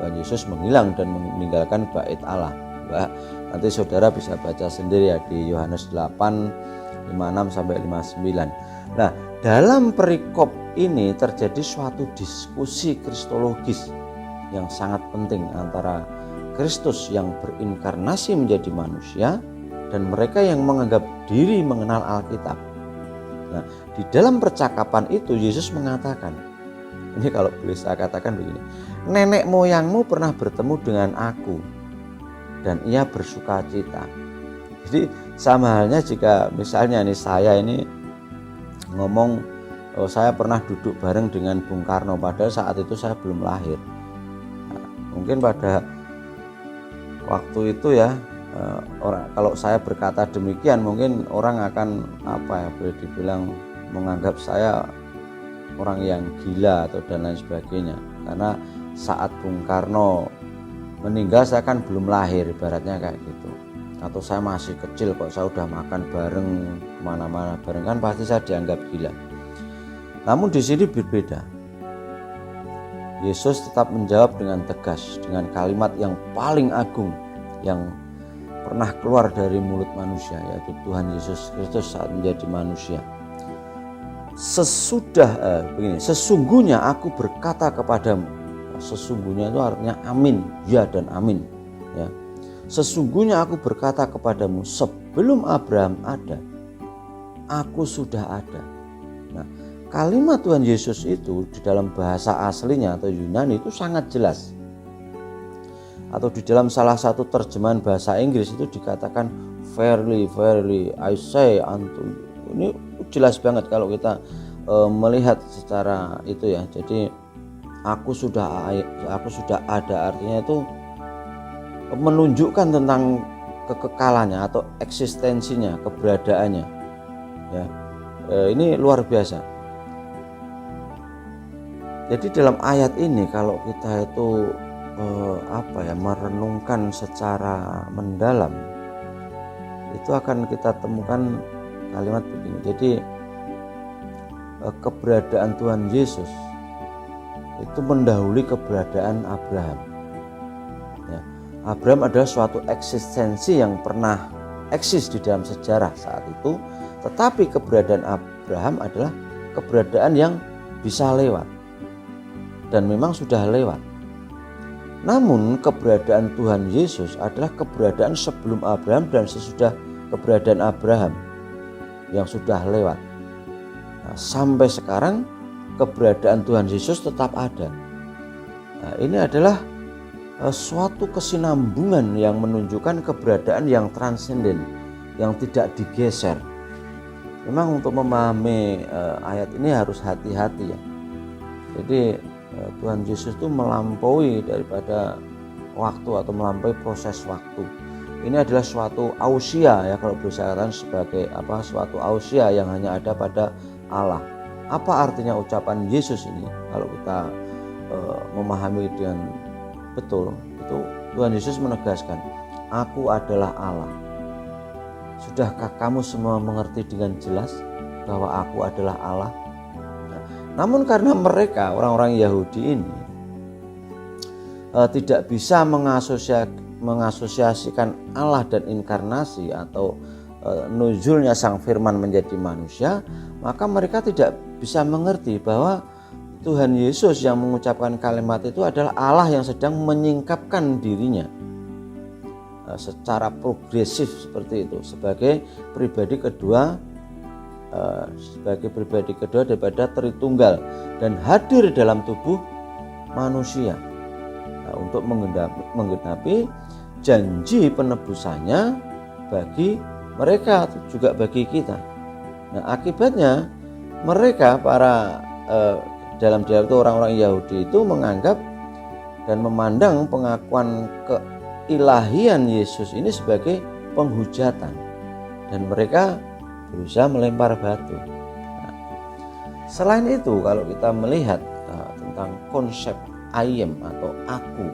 Tuhan Yesus menghilang dan meninggalkan bait Allah. Nanti saudara bisa baca sendiri ya di Yohanes 8 56 sampai 59. Nah, dalam perikop ini terjadi suatu diskusi kristologis yang sangat penting antara Kristus yang berinkarnasi menjadi manusia dan mereka yang menganggap diri mengenal Alkitab. Nah, di dalam percakapan itu Yesus mengatakan, ini kalau boleh saya katakan begini, nenek moyangmu pernah bertemu dengan aku dan ia bersukacita. Jadi sama halnya jika misalnya nih saya ini ngomong, saya pernah duduk bareng dengan Bung Karno, padahal saat itu saya belum lahir. Nah, mungkin pada waktu itu ya, kalau saya berkata demikian, mungkin orang akan boleh dibilang menganggap saya orang yang gila atau dan lain sebagainya. Karena saat Bung Karno meninggal saya kan belum lahir, ibaratnya kayak gitu. Atau saya masih kecil kok saya udah makan bareng kemana-mana bareng, kan pasti saya dianggap gila. Namun di sini berbeda. Yesus tetap menjawab dengan tegas, dengan kalimat yang paling agung yang pernah keluar dari mulut manusia, yaitu Tuhan Yesus Kristus saat menjadi manusia. Sesungguhnya aku berkata kepadamu. Sesungguhnya itu artinya amin, ya dan amin ya. Sesungguhnya aku berkata kepadamu, sebelum Abraham ada, aku sudah ada. Nah, kalimat Tuhan Yesus itu di dalam bahasa aslinya atau Yunani itu sangat jelas. Atau di dalam salah satu terjemahan bahasa Inggris itu dikatakan verily, verily, I say unto you. Ini jelas banget kalau kita melihat secara itu ya. Jadi aku sudah ada, artinya itu menunjukkan tentang kekekalannya atau eksistensinya, keberadaannya. Ya, ini luar biasa. Jadi dalam ayat ini kalau kita itu merenungkan secara mendalam, itu akan kita temukan kalimat begini. Jadi keberadaan Tuhan Yesus itu mendahului keberadaan Abraham. Ya, Abraham adalah suatu eksistensi yang pernah eksis di dalam sejarah saat itu, tetapi keberadaan Abraham adalah keberadaan yang bisa lewat dan memang sudah lewat. Namun keberadaan Tuhan Yesus adalah keberadaan sebelum Abraham dan sesudah keberadaan Abraham yang sudah lewat. Nah, sampai sekarang keberadaan Tuhan Yesus tetap ada. Nah, ini adalah suatu kesinambungan yang menunjukkan keberadaan yang transenden, yang tidak digeser. Memang untuk memahami ayat ini harus hati-hati ya. Jadi Tuhan Yesus itu melampaui daripada waktu atau melampaui proses waktu. Ini adalah suatu ausia ya, kalau bisa katakan sebagai suatu ausia yang hanya ada pada Allah. Apa artinya ucapan Yesus ini? Kalau kita memahami dengan betul, itu Tuhan Yesus menegaskan, aku adalah Allah. Sudahkah kamu semua mengerti dengan jelas bahwa aku adalah Allah? Namun karena mereka orang-orang Yahudi ini tidak bisa mengasosiasikan Allah dan inkarnasi atau nuzulnya sang firman menjadi manusia, maka mereka tidak bisa mengerti bahwa Tuhan Yesus yang mengucapkan kalimat itu adalah Allah yang sedang menyingkapkan dirinya secara progresif seperti itu sebagai pribadi kedua daripada Tritunggal dan hadir dalam tubuh manusia untuk menggenapi janji penebusannya bagi mereka, juga bagi kita. Nah, akibatnya mereka dalam dialog itu orang-orang Yahudi itu menganggap dan memandang pengakuan keilahian Yesus ini sebagai penghujatan, dan mereka berusaha melempar batu. Nah, selain itu, kalau kita melihat tentang konsep I am atau aku,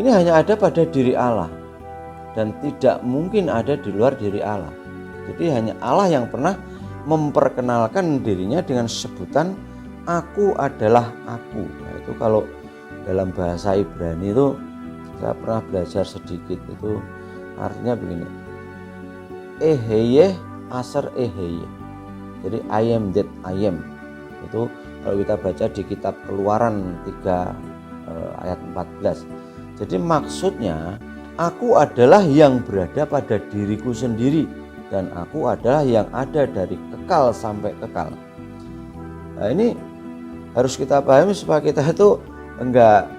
ini hanya ada pada diri Allah dan tidak mungkin ada di luar diri Allah. Jadi hanya Allah yang pernah memperkenalkan dirinya dengan sebutan aku adalah aku. Nah, itu kalau dalam bahasa Ibrani itu saya pernah belajar sedikit, itu artinya begini, Eheye Aser Eheye. Jadi I am that I am. Itu kalau kita baca di kitab Keluaran 3 ayat 14. Jadi maksudnya aku adalah yang berada pada diriku sendiri dan aku adalah yang ada dari kekal sampai kekal. Nah, ini harus kita pahami supaya kita itu enggak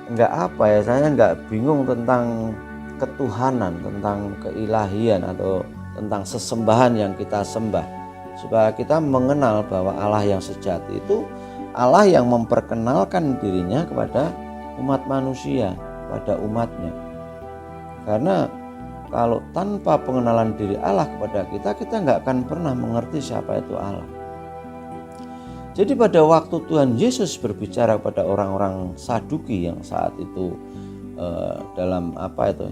saya enggak bingung tentang ketuhanan, tentang keilahian atau tentang sesembahan yang kita sembah, supaya kita mengenal bahwa Allah yang sejati itu Allah yang memperkenalkan dirinya kepada umat manusia, pada umatnya. Karena kalau tanpa pengenalan diri Allah kepada kita nggak akan pernah mengerti siapa itu Allah. Jadi pada waktu Tuhan Yesus berbicara kepada orang-orang Saduki yang saat itu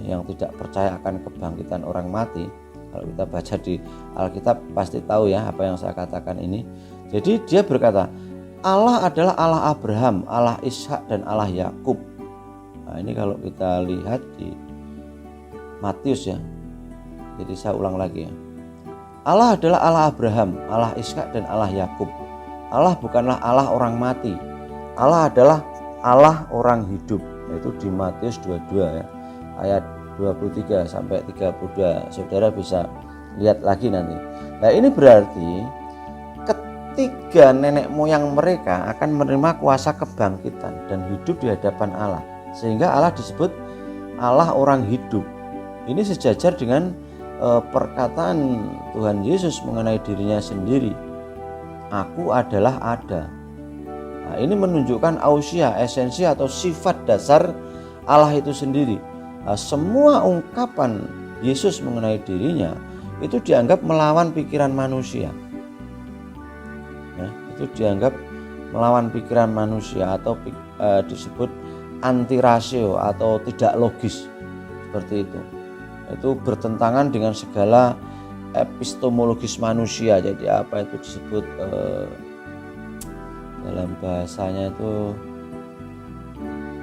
yang tidak percaya akan kebangkitan orang mati. Kalau kita baca di Alkitab pasti tahu ya apa yang saya katakan ini. Jadi dia berkata, Allah adalah Allah Abraham, Allah Ishak dan Allah Yakub. Nah, ini kalau kita lihat di Matius ya. Jadi saya ulang lagi ya. Allah adalah Allah Abraham, Allah Ishak dan Allah Yakub. Allah bukanlah Allah orang mati. Allah adalah Allah orang hidup. Yaitu di Matius 22 ya. Ayat 23 sampai 32. Saudara bisa lihat lagi nanti. Nah, ini berarti ketiga nenek moyang mereka akan menerima kuasa kebangkitan dan hidup di hadapan Allah. Sehingga Allah disebut Allah orang hidup. Ini sejajar dengan perkataan Tuhan Yesus mengenai dirinya sendiri. Aku adalah ada. Nah, ini menunjukkan ausia, esensi atau sifat dasar Allah itu sendiri. Nah, semua ungkapan Yesus mengenai dirinya itu dianggap melawan pikiran manusia. Itu dianggap melawan pikiran manusia atau disebut anti rasio atau tidak logis seperti itu. Itu bertentangan dengan segala epistemologis manusia. Jadi apa itu disebut dalam bahasanya itu,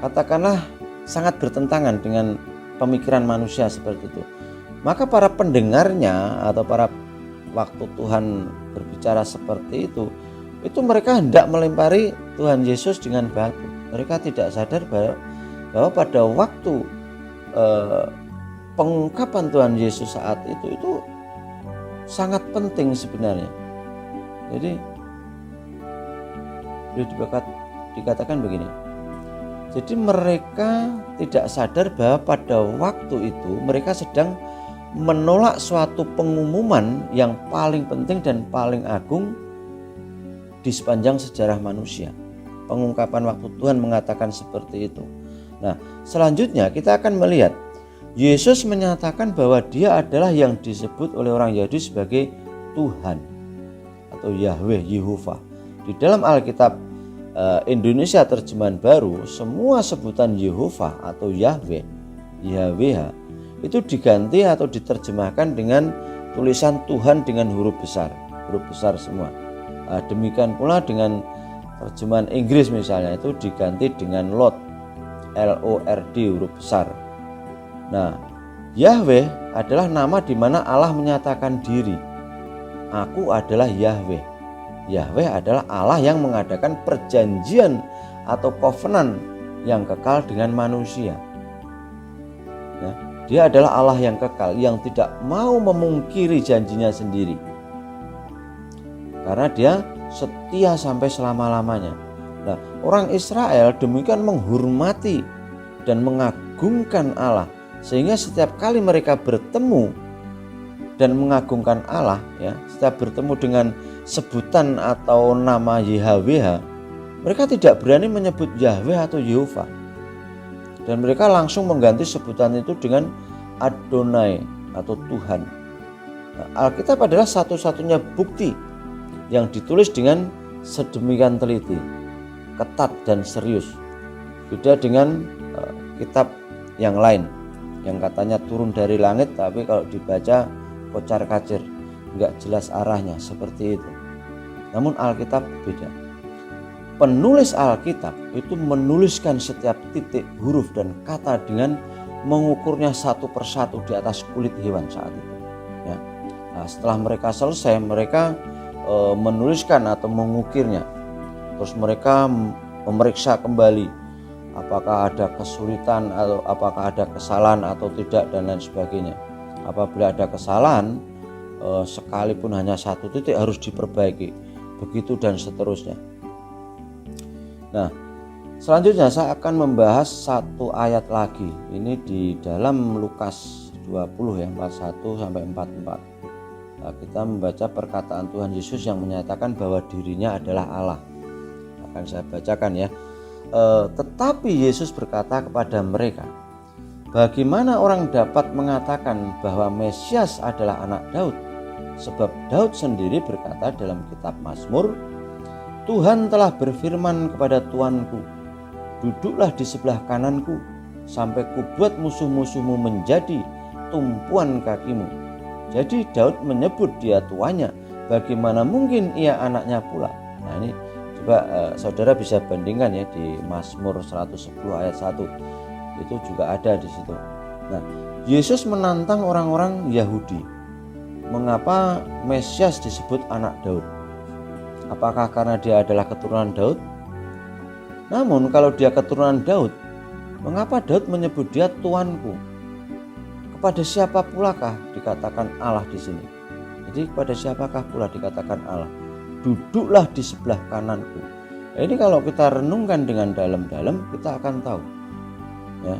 katakanlah sangat bertentangan dengan pemikiran manusia seperti itu. Maka para pendengarnya atau para waktu Tuhan berbicara seperti itu mereka hendak melempari Tuhan Yesus dengan batu. Mereka tidak sadar bahwa pada waktu pengungkapan Tuhan Yesus saat itu sangat penting sebenarnya. Jadi dikatakan begini. Jadi mereka tidak sadar bahwa pada waktu itu mereka sedang menolak suatu pengumuman yang paling penting dan paling agung di sepanjang sejarah manusia. Pengungkapan waktu Tuhan mengatakan seperti itu. Nah, selanjutnya kita akan melihat Yesus menyatakan bahwa dia adalah yang disebut oleh orang Yahudi sebagai Tuhan atau Yahweh, Yehovah. Di dalam Alkitab Indonesia terjemahan baru, semua sebutan Yehovah atau Yahweh, Yahweh itu diganti atau diterjemahkan dengan tulisan Tuhan dengan huruf besar semua. Demikian pula dengan terjemahan Inggris misalnya itu diganti dengan Lord, Lord, huruf besar. Nah, Yahweh adalah nama di mana Allah menyatakan diri. Aku adalah Yahweh. Yahweh adalah Allah yang mengadakan perjanjian atau covenant yang kekal dengan manusia. Nah, dia adalah Allah yang kekal, yang tidak mau memungkiri janjinya sendiri. Karena dia setia sampai selama-lamanya. Nah, orang Israel demikian menghormati dan mengagungkan Allah, sehingga setiap kali mereka bertemu dan mengagungkan Allah, ya, setiap bertemu dengan sebutan atau nama Yahweh, mereka tidak berani menyebut Yahweh atau Yehovah, dan mereka langsung mengganti sebutan itu dengan Adonai atau Tuhan. Nah, Alkitab adalah satu-satunya bukti yang ditulis dengan sedemikian teliti, ketat dan serius. Beda dengan kitab yang lain yang katanya turun dari langit, tapi kalau dibaca kocar-kacir, nggak jelas arahnya seperti itu. Namun Alkitab beda. Penulis Alkitab itu menuliskan setiap titik, huruf dan kata dengan mengukurnya satu persatu di atas kulit hewan saat itu. Ya. Nah, setelah mereka selesai, mereka menuliskan atau mengukirnya. Terus mereka memeriksa kembali apakah ada kesulitan atau apakah ada kesalahan atau tidak dan lain sebagainya. Apabila ada kesalahan, sekalipun hanya satu titik harus diperbaiki, begitu dan seterusnya. Nah, selanjutnya saya akan membahas satu ayat lagi. Ini di dalam Lukas 20 yang 41 sampai 44. Nah, kita membaca perkataan Tuhan Yesus yang menyatakan bahwa dirinya adalah Allah. Akan saya bacakan ya. Tetapi Yesus berkata kepada mereka, bagaimana orang dapat mengatakan bahwa Mesias adalah anak Daud? Sebab Daud sendiri berkata dalam kitab Mazmur, Tuhan telah berfirman kepada Tuanku, duduklah di sebelah kananku, sampai kubuat musuh-musuhmu menjadi tumpuan kakimu. Jadi Daud menyebut dia tuannya, bagaimana mungkin ia anaknya pula? Nah, ini coba saudara bisa bandingkan ya di Mazmur 110 ayat 1. Itu juga ada di situ. Nah, Yesus menantang orang-orang Yahudi. Mengapa Mesias disebut anak Daud? Apakah karena dia adalah keturunan Daud? Namun kalau dia keturunan Daud, mengapa Daud menyebut dia tuanku? Kepada siapa pulakah dikatakan Allah di sini? Jadi kepada siapakah pula dikatakan Allah? Duduklah di sebelah kananku. Nah, ini kalau kita renungkan dengan dalam-dalam, kita akan tahu. Ya.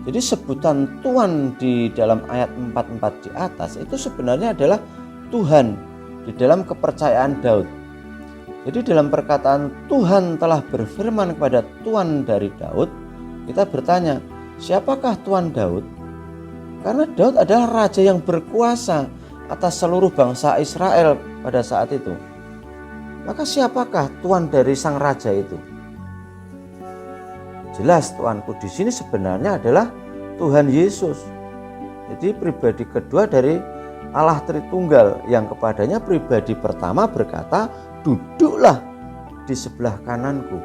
Jadi sebutan Tuhan di dalam ayat 44 di atas itu sebenarnya adalah Tuhan di dalam kepercayaan Daud. Jadi dalam perkataan Tuhan telah berfirman kepada Tuhan dari Daud, kita bertanya, siapakah Tuhan Daud? Karena Daud adalah raja yang berkuasa atas seluruh bangsa Israel pada saat itu. Maka siapakah Tuhan dari sang raja itu? jelas Tuanku di sini sebenarnya adalah Tuhan Yesus. Jadi pribadi kedua dari Allah Tritunggal yang kepadanya pribadi pertama berkata, duduklah di sebelah kananku.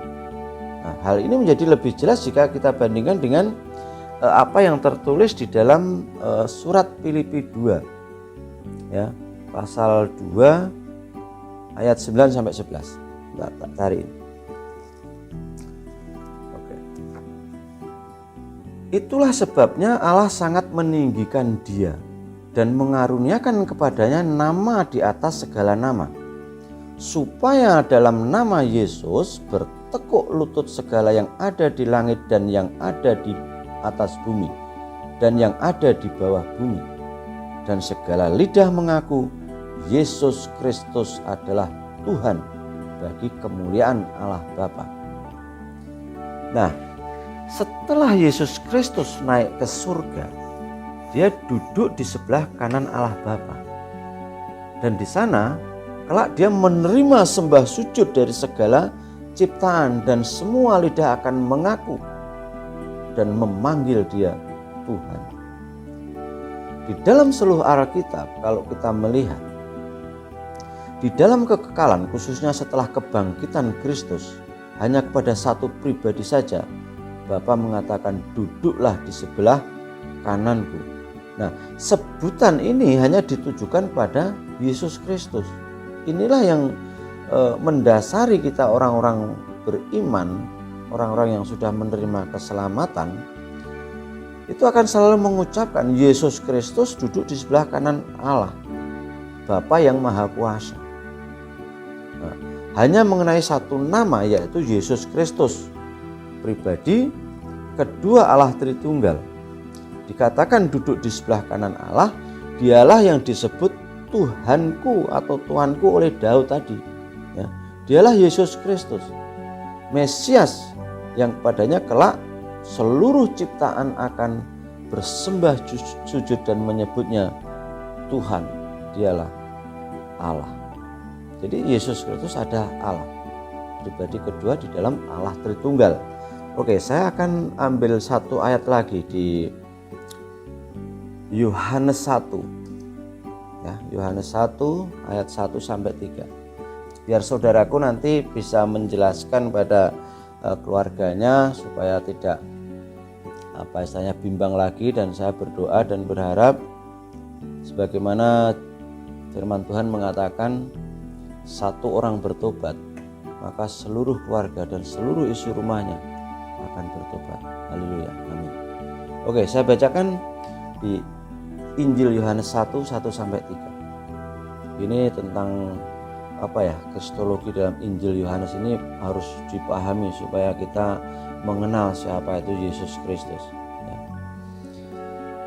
Nah, hal ini menjadi lebih jelas jika kita bandingkan dengan apa yang tertulis di dalam surat Filipi 2 ya, pasal 2 ayat 9 sampai 11. Nah, tak cari. Oke. Itulah sebabnya Allah sangat meninggikan dia dan mengaruniakan kepadanya nama di atas segala nama, supaya dalam nama Yesus bertekuk lutut segala yang ada di langit dan yang ada di atas bumi dan yang ada di bawah bumi, dan segala lidah mengaku Yesus Kristus adalah Tuhan bagi kemuliaan Allah Bapa. Nah, setelah Yesus Kristus naik ke surga, dia duduk di sebelah kanan Allah Bapa. Dan di sana kelak dia menerima sembah sujud dari segala ciptaan, dan semua lidah akan mengaku dan memanggil dia Tuhan. Di dalam seluruh Alkitab, kalau kita melihat di dalam kekekalan, khususnya setelah kebangkitan Kristus, hanya kepada satu pribadi saja Bapa mengatakan, duduklah di sebelah kananku. Nah, sebutan ini hanya ditujukan pada Yesus Kristus. Inilah yang mendasari kita orang-orang beriman, orang-orang yang sudah menerima keselamatan, itu akan selalu mengucapkan Yesus Kristus duduk di sebelah kanan Allah, Bapa yang Maha Kuasa. Nah, hanya mengenai satu nama, yaitu Yesus Kristus, pribadi kedua Allah Tritunggal, dikatakan duduk di sebelah kanan Allah. Dialah yang disebut Tuhanku atau Tuanku oleh Daud tadi ya. Dialah Yesus Kristus, Mesias, yang kepadanya kelak seluruh ciptaan akan bersembah sujud dan menyebutnya Tuhan. Dialah Allah. Jadi Yesus Kristus ada Allah, pribadi kedua di dalam Allah Tritunggal. Oke, saya akan ambil satu ayat lagi di Yohanes 1 ya, Yohanes 1 ayat 1 sampai 3. Biar saudaraku nanti bisa menjelaskan pada keluarganya supaya tidak istilahnya bimbang lagi, dan saya berdoa dan berharap sebagaimana firman Tuhan mengatakan, satu orang bertobat maka seluruh keluarga dan seluruh isi rumahnya akan bertobat. Haleluya, amin. Oke, saya bacakan di Injil Yohanes 1 sampai 3. Ini tentang kristologi dalam Injil Yohanes ini harus dipahami supaya kita mengenal siapa itu Yesus Kristus ya.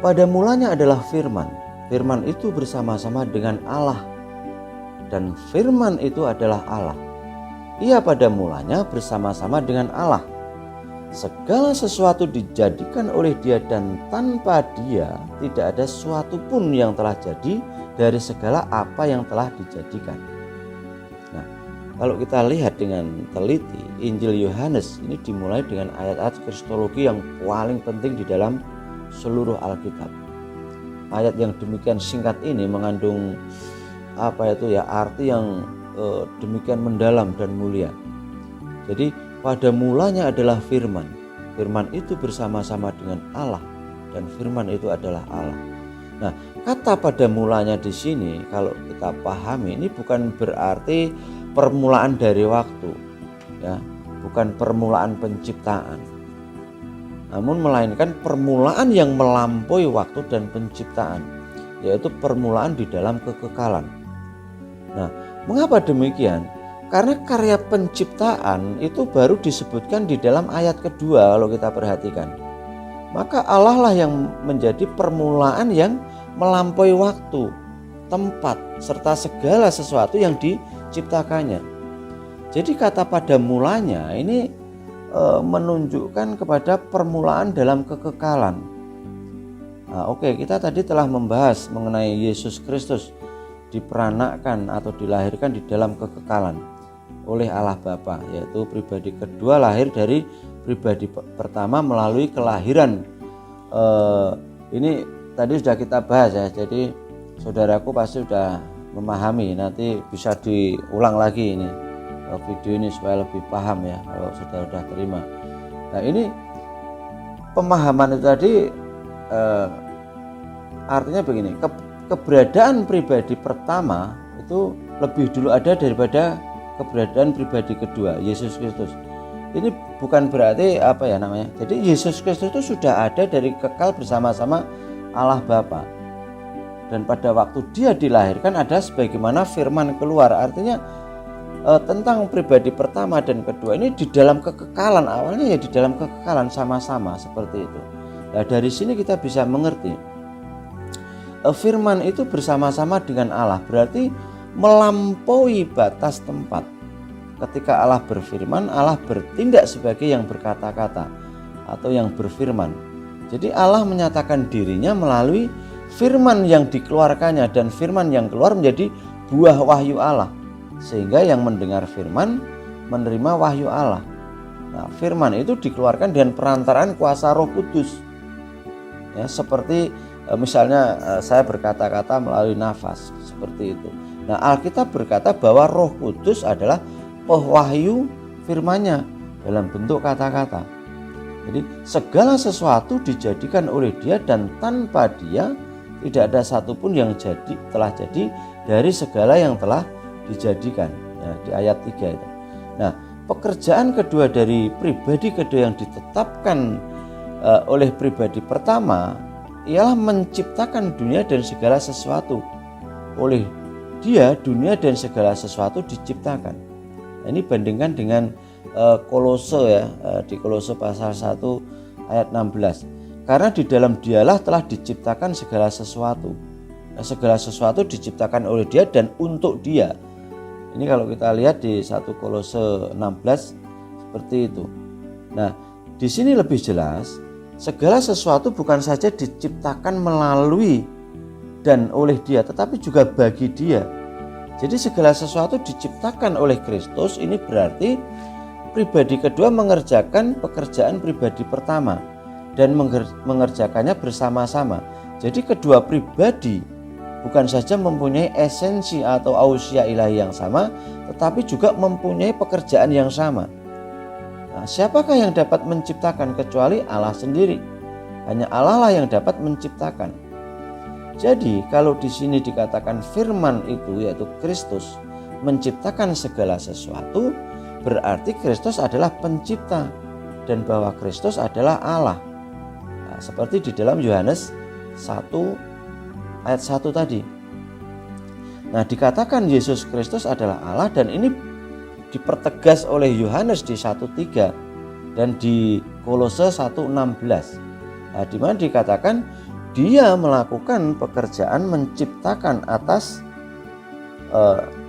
Pada mulanya adalah firman. Firman itu bersama-sama dengan Allah, dan firman itu adalah Allah. Ia pada mulanya bersama-sama dengan Allah. Segala sesuatu dijadikan oleh Dia, dan tanpa Dia tidak ada sesuatu pun yang telah jadi dari segala apa yang telah dijadikan. Nah, kalau kita lihat dengan teliti, Injil Yohanes ini dimulai dengan ayat-ayat kristologi yang paling penting di dalam seluruh Alkitab. Ayat yang demikian singkat ini mengandung arti yang demikian mendalam dan mulia. Jadi pada mulanya adalah firman. Firman itu bersama-sama dengan Allah, dan firman itu adalah Allah. Nah, kata pada mulanya di sini kalau kita pahami, ini bukan berarti permulaan dari waktu ya, bukan permulaan penciptaan, namun melainkan permulaan yang melampaui waktu dan penciptaan, yaitu permulaan di dalam kekekalan. Nah, mengapa demikian? Karena karya penciptaan itu baru disebutkan di dalam ayat kedua kalau kita perhatikan. Maka Allah lah yang menjadi permulaan yang melampaui waktu, tempat, serta segala sesuatu yang diciptakannya. Jadi kata pada mulanya ini menunjukkan kepada permulaan dalam kekekalan. Nah, kita tadi telah membahas mengenai Yesus Kristus diperanakkan atau dilahirkan di dalam kekekalan oleh Allah Bapa, yaitu pribadi kedua lahir dari pribadi pertama melalui kelahiran. Ini tadi sudah kita bahas ya, jadi saudaraku pasti sudah memahami. Nanti bisa diulang lagi ini video ini supaya lebih paham ya, kalau saudara sudah terima. Nah, ini pemahaman itu tadi artinya begini, keberadaan pribadi pertama itu lebih dulu ada daripada keberadaan pribadi kedua, Yesus Kristus. Ini bukan berarti apa ya namanya, jadi Yesus Kristus itu sudah ada dari kekal bersama-sama Allah Bapa. Dan pada waktu dia dilahirkan ada sebagaimana firman keluar. Artinya tentang pribadi pertama dan kedua ini di dalam kekekalan, awalnya ya di dalam kekekalan sama-sama seperti itu. Nah, dari sini kita bisa mengerti firman itu bersama-sama dengan Allah, berarti melampaui batas tempat. Ketika Allah berfirman, Allah bertindak sebagai yang berkata-kata atau yang berfirman. Jadi Allah menyatakan dirinya melalui firman yang dikeluarkannya, dan firman yang keluar menjadi buah wahyu Allah, sehingga yang mendengar firman menerima wahyu Allah. Nah, firman itu dikeluarkan dengan perantaraan kuasa Roh Kudus. Ya, seperti misalnya saya berkata-kata melalui nafas, seperti itu. Nah, Alkitab berkata bahwa Roh Kudus adalah pewahyu firman-Nya dalam bentuk kata-kata. Jadi segala sesuatu dijadikan oleh Dia, dan tanpa Dia tidak ada satupun yang telah jadi dari segala yang telah dijadikan. Ya, di ayat 3 itu. Nah, pekerjaan kedua dari pribadi kedua yang ditetapkan oleh pribadi pertama ialah menciptakan dunia dan segala sesuatu. Oleh Dia dunia dan segala sesuatu diciptakan. Nah, ini bandingkan dengan Kolose ya, di Kolose pasal 1 ayat 16. Karena di dalam Dialah telah diciptakan segala sesuatu. Nah, segala sesuatu diciptakan oleh Dia dan untuk Dia. Ini kalau kita lihat di 1 Kolose 16 seperti itu. Nah, di sini lebih jelas, segala sesuatu bukan saja diciptakan melalui dan oleh Dia, tetapi juga bagi Dia. Jadi segala sesuatu diciptakan oleh Kristus. Ini berarti pribadi kedua mengerjakan pekerjaan pribadi pertama dan mengerjakannya bersama-sama. Jadi kedua pribadi bukan saja mempunyai esensi atau ausia ilahi yang sama, tetapi juga mempunyai pekerjaan yang sama. Nah, siapakah yang dapat menciptakan kecuali Allah sendiri? Hanya Allah lah yang dapat menciptakan. Jadi kalau di sini dikatakan firman itu, yaitu Kristus, menciptakan segala sesuatu, berarti Kristus adalah pencipta dan bahwa Kristus adalah Allah. Nah, seperti di dalam Yohanes 1 ayat 1 tadi. Nah, dikatakan Yesus Kristus adalah Allah, dan ini dipertegas oleh Yohanes di 1:3 dan di Kolose 1:16. Nah, di mana dikatakan Dia melakukan pekerjaan menciptakan atas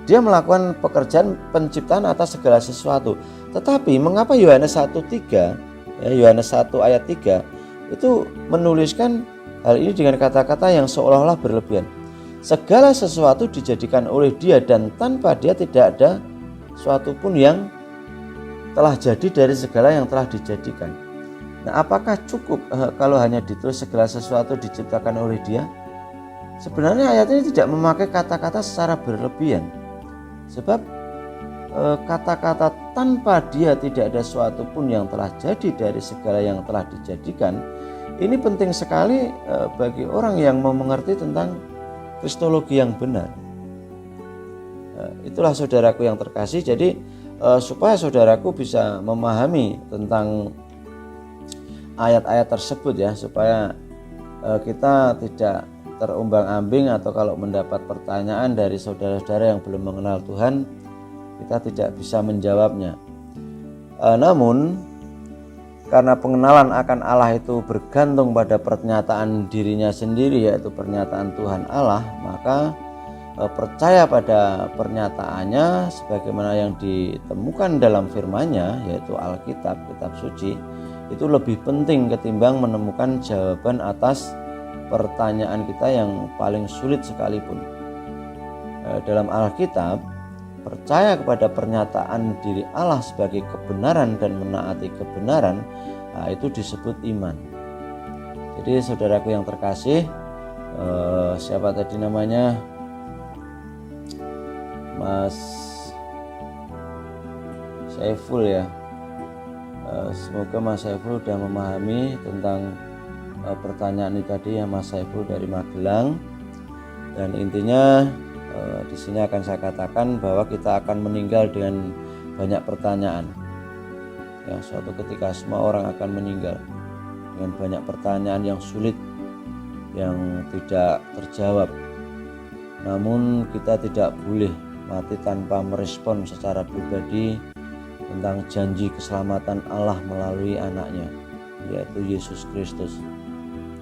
Dia melakukan pekerjaan penciptaan atas segala sesuatu. Tetapi mengapa Yohanes 1:3 ya, Yohanes 1 ayat 3 itu menuliskan hal ini dengan kata-kata yang seolah-olah berlebihan. Segala sesuatu dijadikan oleh Dia dan tanpa Dia tidak ada suatu pun yang telah jadi dari segala yang telah dijadikan. Nah, apakah cukup kalau hanya ditulis segala sesuatu diciptakan oleh Dia? Sebenarnya ayat ini tidak memakai kata-kata secara berlebihan. Sebab kata-kata tanpa Dia tidak ada suatu pun yang telah jadi dari segala yang telah dijadikan. Ini penting sekali bagi orang yang mau mengerti tentang kristologi yang benar. Itulah saudaraku yang terkasih. Jadi supaya saudaraku bisa memahami tentang ayat-ayat tersebut ya, supaya kita tidak terumbang-ambing, atau kalau mendapat pertanyaan dari saudara-saudara yang belum mengenal Tuhan, kita tidak bisa menjawabnya. Namun karena pengenalan akan Allah itu bergantung pada pernyataan dirinya sendiri, yaitu pernyataan Tuhan Allah, maka percaya pada pernyataannya sebagaimana yang ditemukan dalam firman-Nya, yaitu Alkitab, kitab suci, itu lebih penting ketimbang menemukan jawaban atas pertanyaan kita yang paling sulit sekalipun. Dalam Alkitab, percaya kepada pernyataan diri Allah sebagai kebenaran dan menaati kebenaran, itu disebut iman. Jadi saudaraku yang terkasih, siapa tadi namanya, Mas Saiful ya, semoga Mas Saiful sudah memahami tentang pertanyaan ini tadi ya, Mas Saiful dari Magelang. Dan intinya di sini akan saya katakan bahwa kita akan meninggal dengan banyak pertanyaan. Ya, suatu ketika semua orang akan meninggal dengan banyak pertanyaan yang sulit, yang tidak terjawab. Namun kita tidak boleh mati tanpa merespon secara pribadi tentang janji keselamatan Allah melalui anaknya, yaitu Yesus Kristus,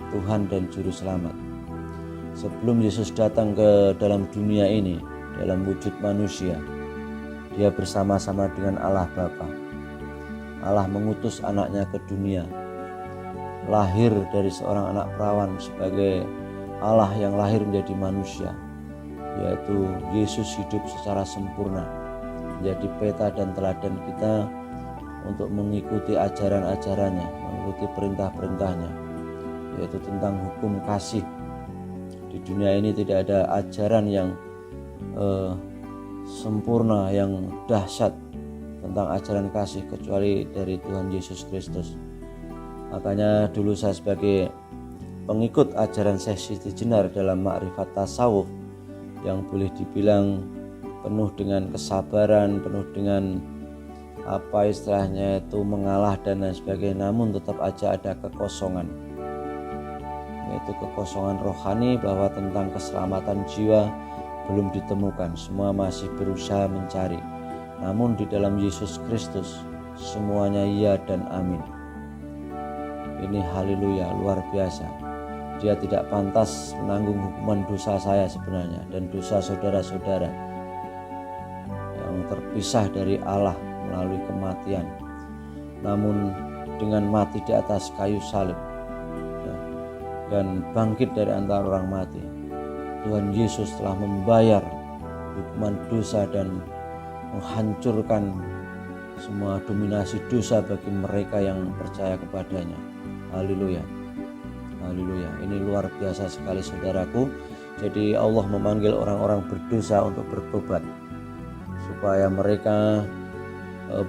Tuhan dan Juru Selamat. Sebelum Yesus datang ke dalam dunia ini dalam wujud manusia, dia bersama-sama dengan Allah Bapa. Allah mengutus anaknya ke dunia, lahir dari seorang anak perawan sebagai Allah yang lahir menjadi manusia, yaitu Yesus hidup secara sempurna, menjadi peta dan teladan kita untuk mengikuti ajaran-ajarannya, mengikuti perintah-perintahnya, yaitu tentang hukum kasih. Di dunia ini tidak ada ajaran yang sempurna, yang dahsyat tentang ajaran kasih kecuali dari Tuhan Yesus Kristus. Makanya dulu saya sebagai pengikut ajaran Syekh Siti Jenar dalam makrifat tasawuf, yang boleh dibilang penuh dengan kesabaran, penuh dengan apa istilahnya itu mengalah dan lain sebagainya, namun tetap aja ada kekosongan, yaitu kekosongan rohani, bahwa tentang keselamatan jiwa belum ditemukan. Semua masih berusaha mencari, namun di dalam Yesus Kristus semuanya iya dan amin. Ini haleluya, luar biasa. Dia tidak pantas menanggung hukuman dosa saya sebenarnya dan dosa saudara-saudara yang terpisah dari Allah melalui kematian, namun dengan mati di atas kayu salib dan bangkit dari antara orang mati, Tuhan Yesus telah membayar hukuman dosa dan menghancurkan semua dominasi dosa bagi mereka yang percaya kepadanya. Haleluya, haleluya. Ini luar biasa sekali saudaraku. Jadi Allah memanggil orang-orang berdosa untuk bertobat, supaya mereka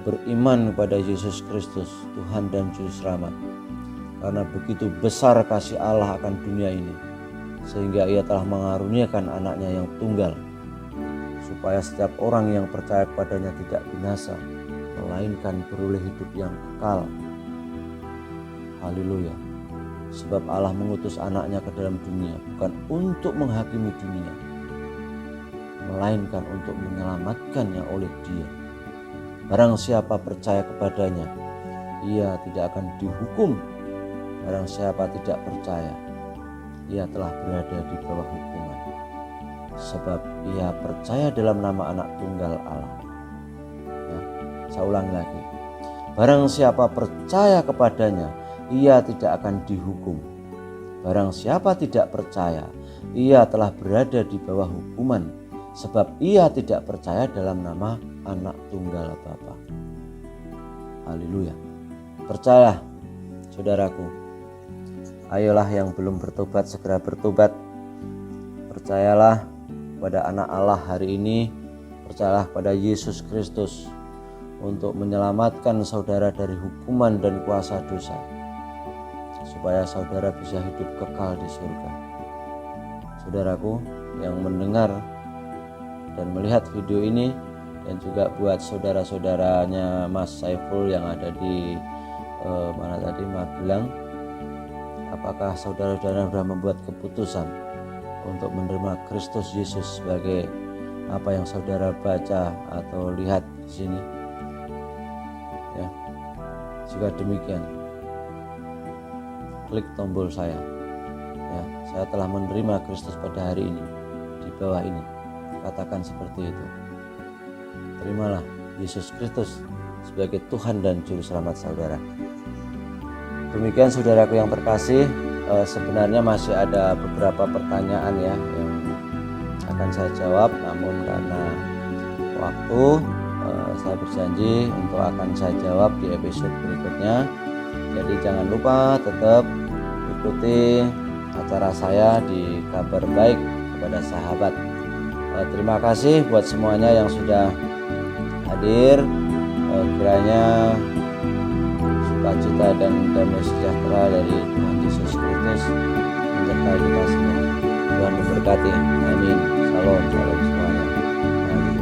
beriman kepada Yesus Kristus, Tuhan dan Juru Selamat. Karena begitu besar kasih Allah akan dunia ini, sehingga Ia telah mengaruniakan anaknya yang tunggal, supaya setiap orang yang percaya kepadanya tidak binasa, melainkan beroleh hidup yang kekal. Haleluya. Sebab Allah mengutus anaknya ke dalam dunia bukan untuk menghakimi dunia, melainkan untuk menyelamatkannya oleh Dia. Barang siapa percaya kepadanya, ia tidak akan dihukum. Barang siapa tidak percaya, ia telah berada di bawah hukuman, sebab ia percaya dalam nama anak tunggal Allah. Ya, saya ulang lagi. Barang siapa percaya kepadanya, ia tidak akan dihukum. Barang siapa tidak percaya, ia telah berada di bawah hukuman, sebab ia tidak percaya dalam nama anak tunggal Bapa. Haleluya. Percayalah saudaraku. Ayolah yang belum bertobat segera bertobat. Percayalah pada anak Allah hari ini. Percayalah pada Yesus Kristus untuk menyelamatkan saudara dari hukuman dan kuasa dosa, supaya saudara bisa hidup kekal di surga. Saudaraku yang mendengar dan melihat video ini, dan juga buat saudara-saudaranya Mas Saiful yang ada di Magelang, apakah saudara-saudara sudah membuat keputusan untuk menerima Kristus Yesus sebagai apa yang saudara baca atau lihat di sini? Ya, jika demikian, klik tombol saya. Ya, saya telah menerima Kristus pada hari ini. Di bawah ini katakan seperti itu. Terimalah Yesus Kristus sebagai Tuhan dan Juru Selamat saudara. Demikian saudaraku yang terkasih, sebenarnya masih ada beberapa pertanyaan ya yang akan saya jawab, namun karena waktu. Saya berjanji untuk akan saya jawab di episode berikutnya. Jadi jangan lupa tetap ikuti acara saya di Kabar Baik kepada Sahabat. Terima kasih buat semuanya yang sudah hadir. Kiranya sukacita dan damai sejahtera dari Tuhan Yesus Kristus menyertai kita semua. Tuhan memberkati. Amin. Shalom, shalom semuanya. Amin.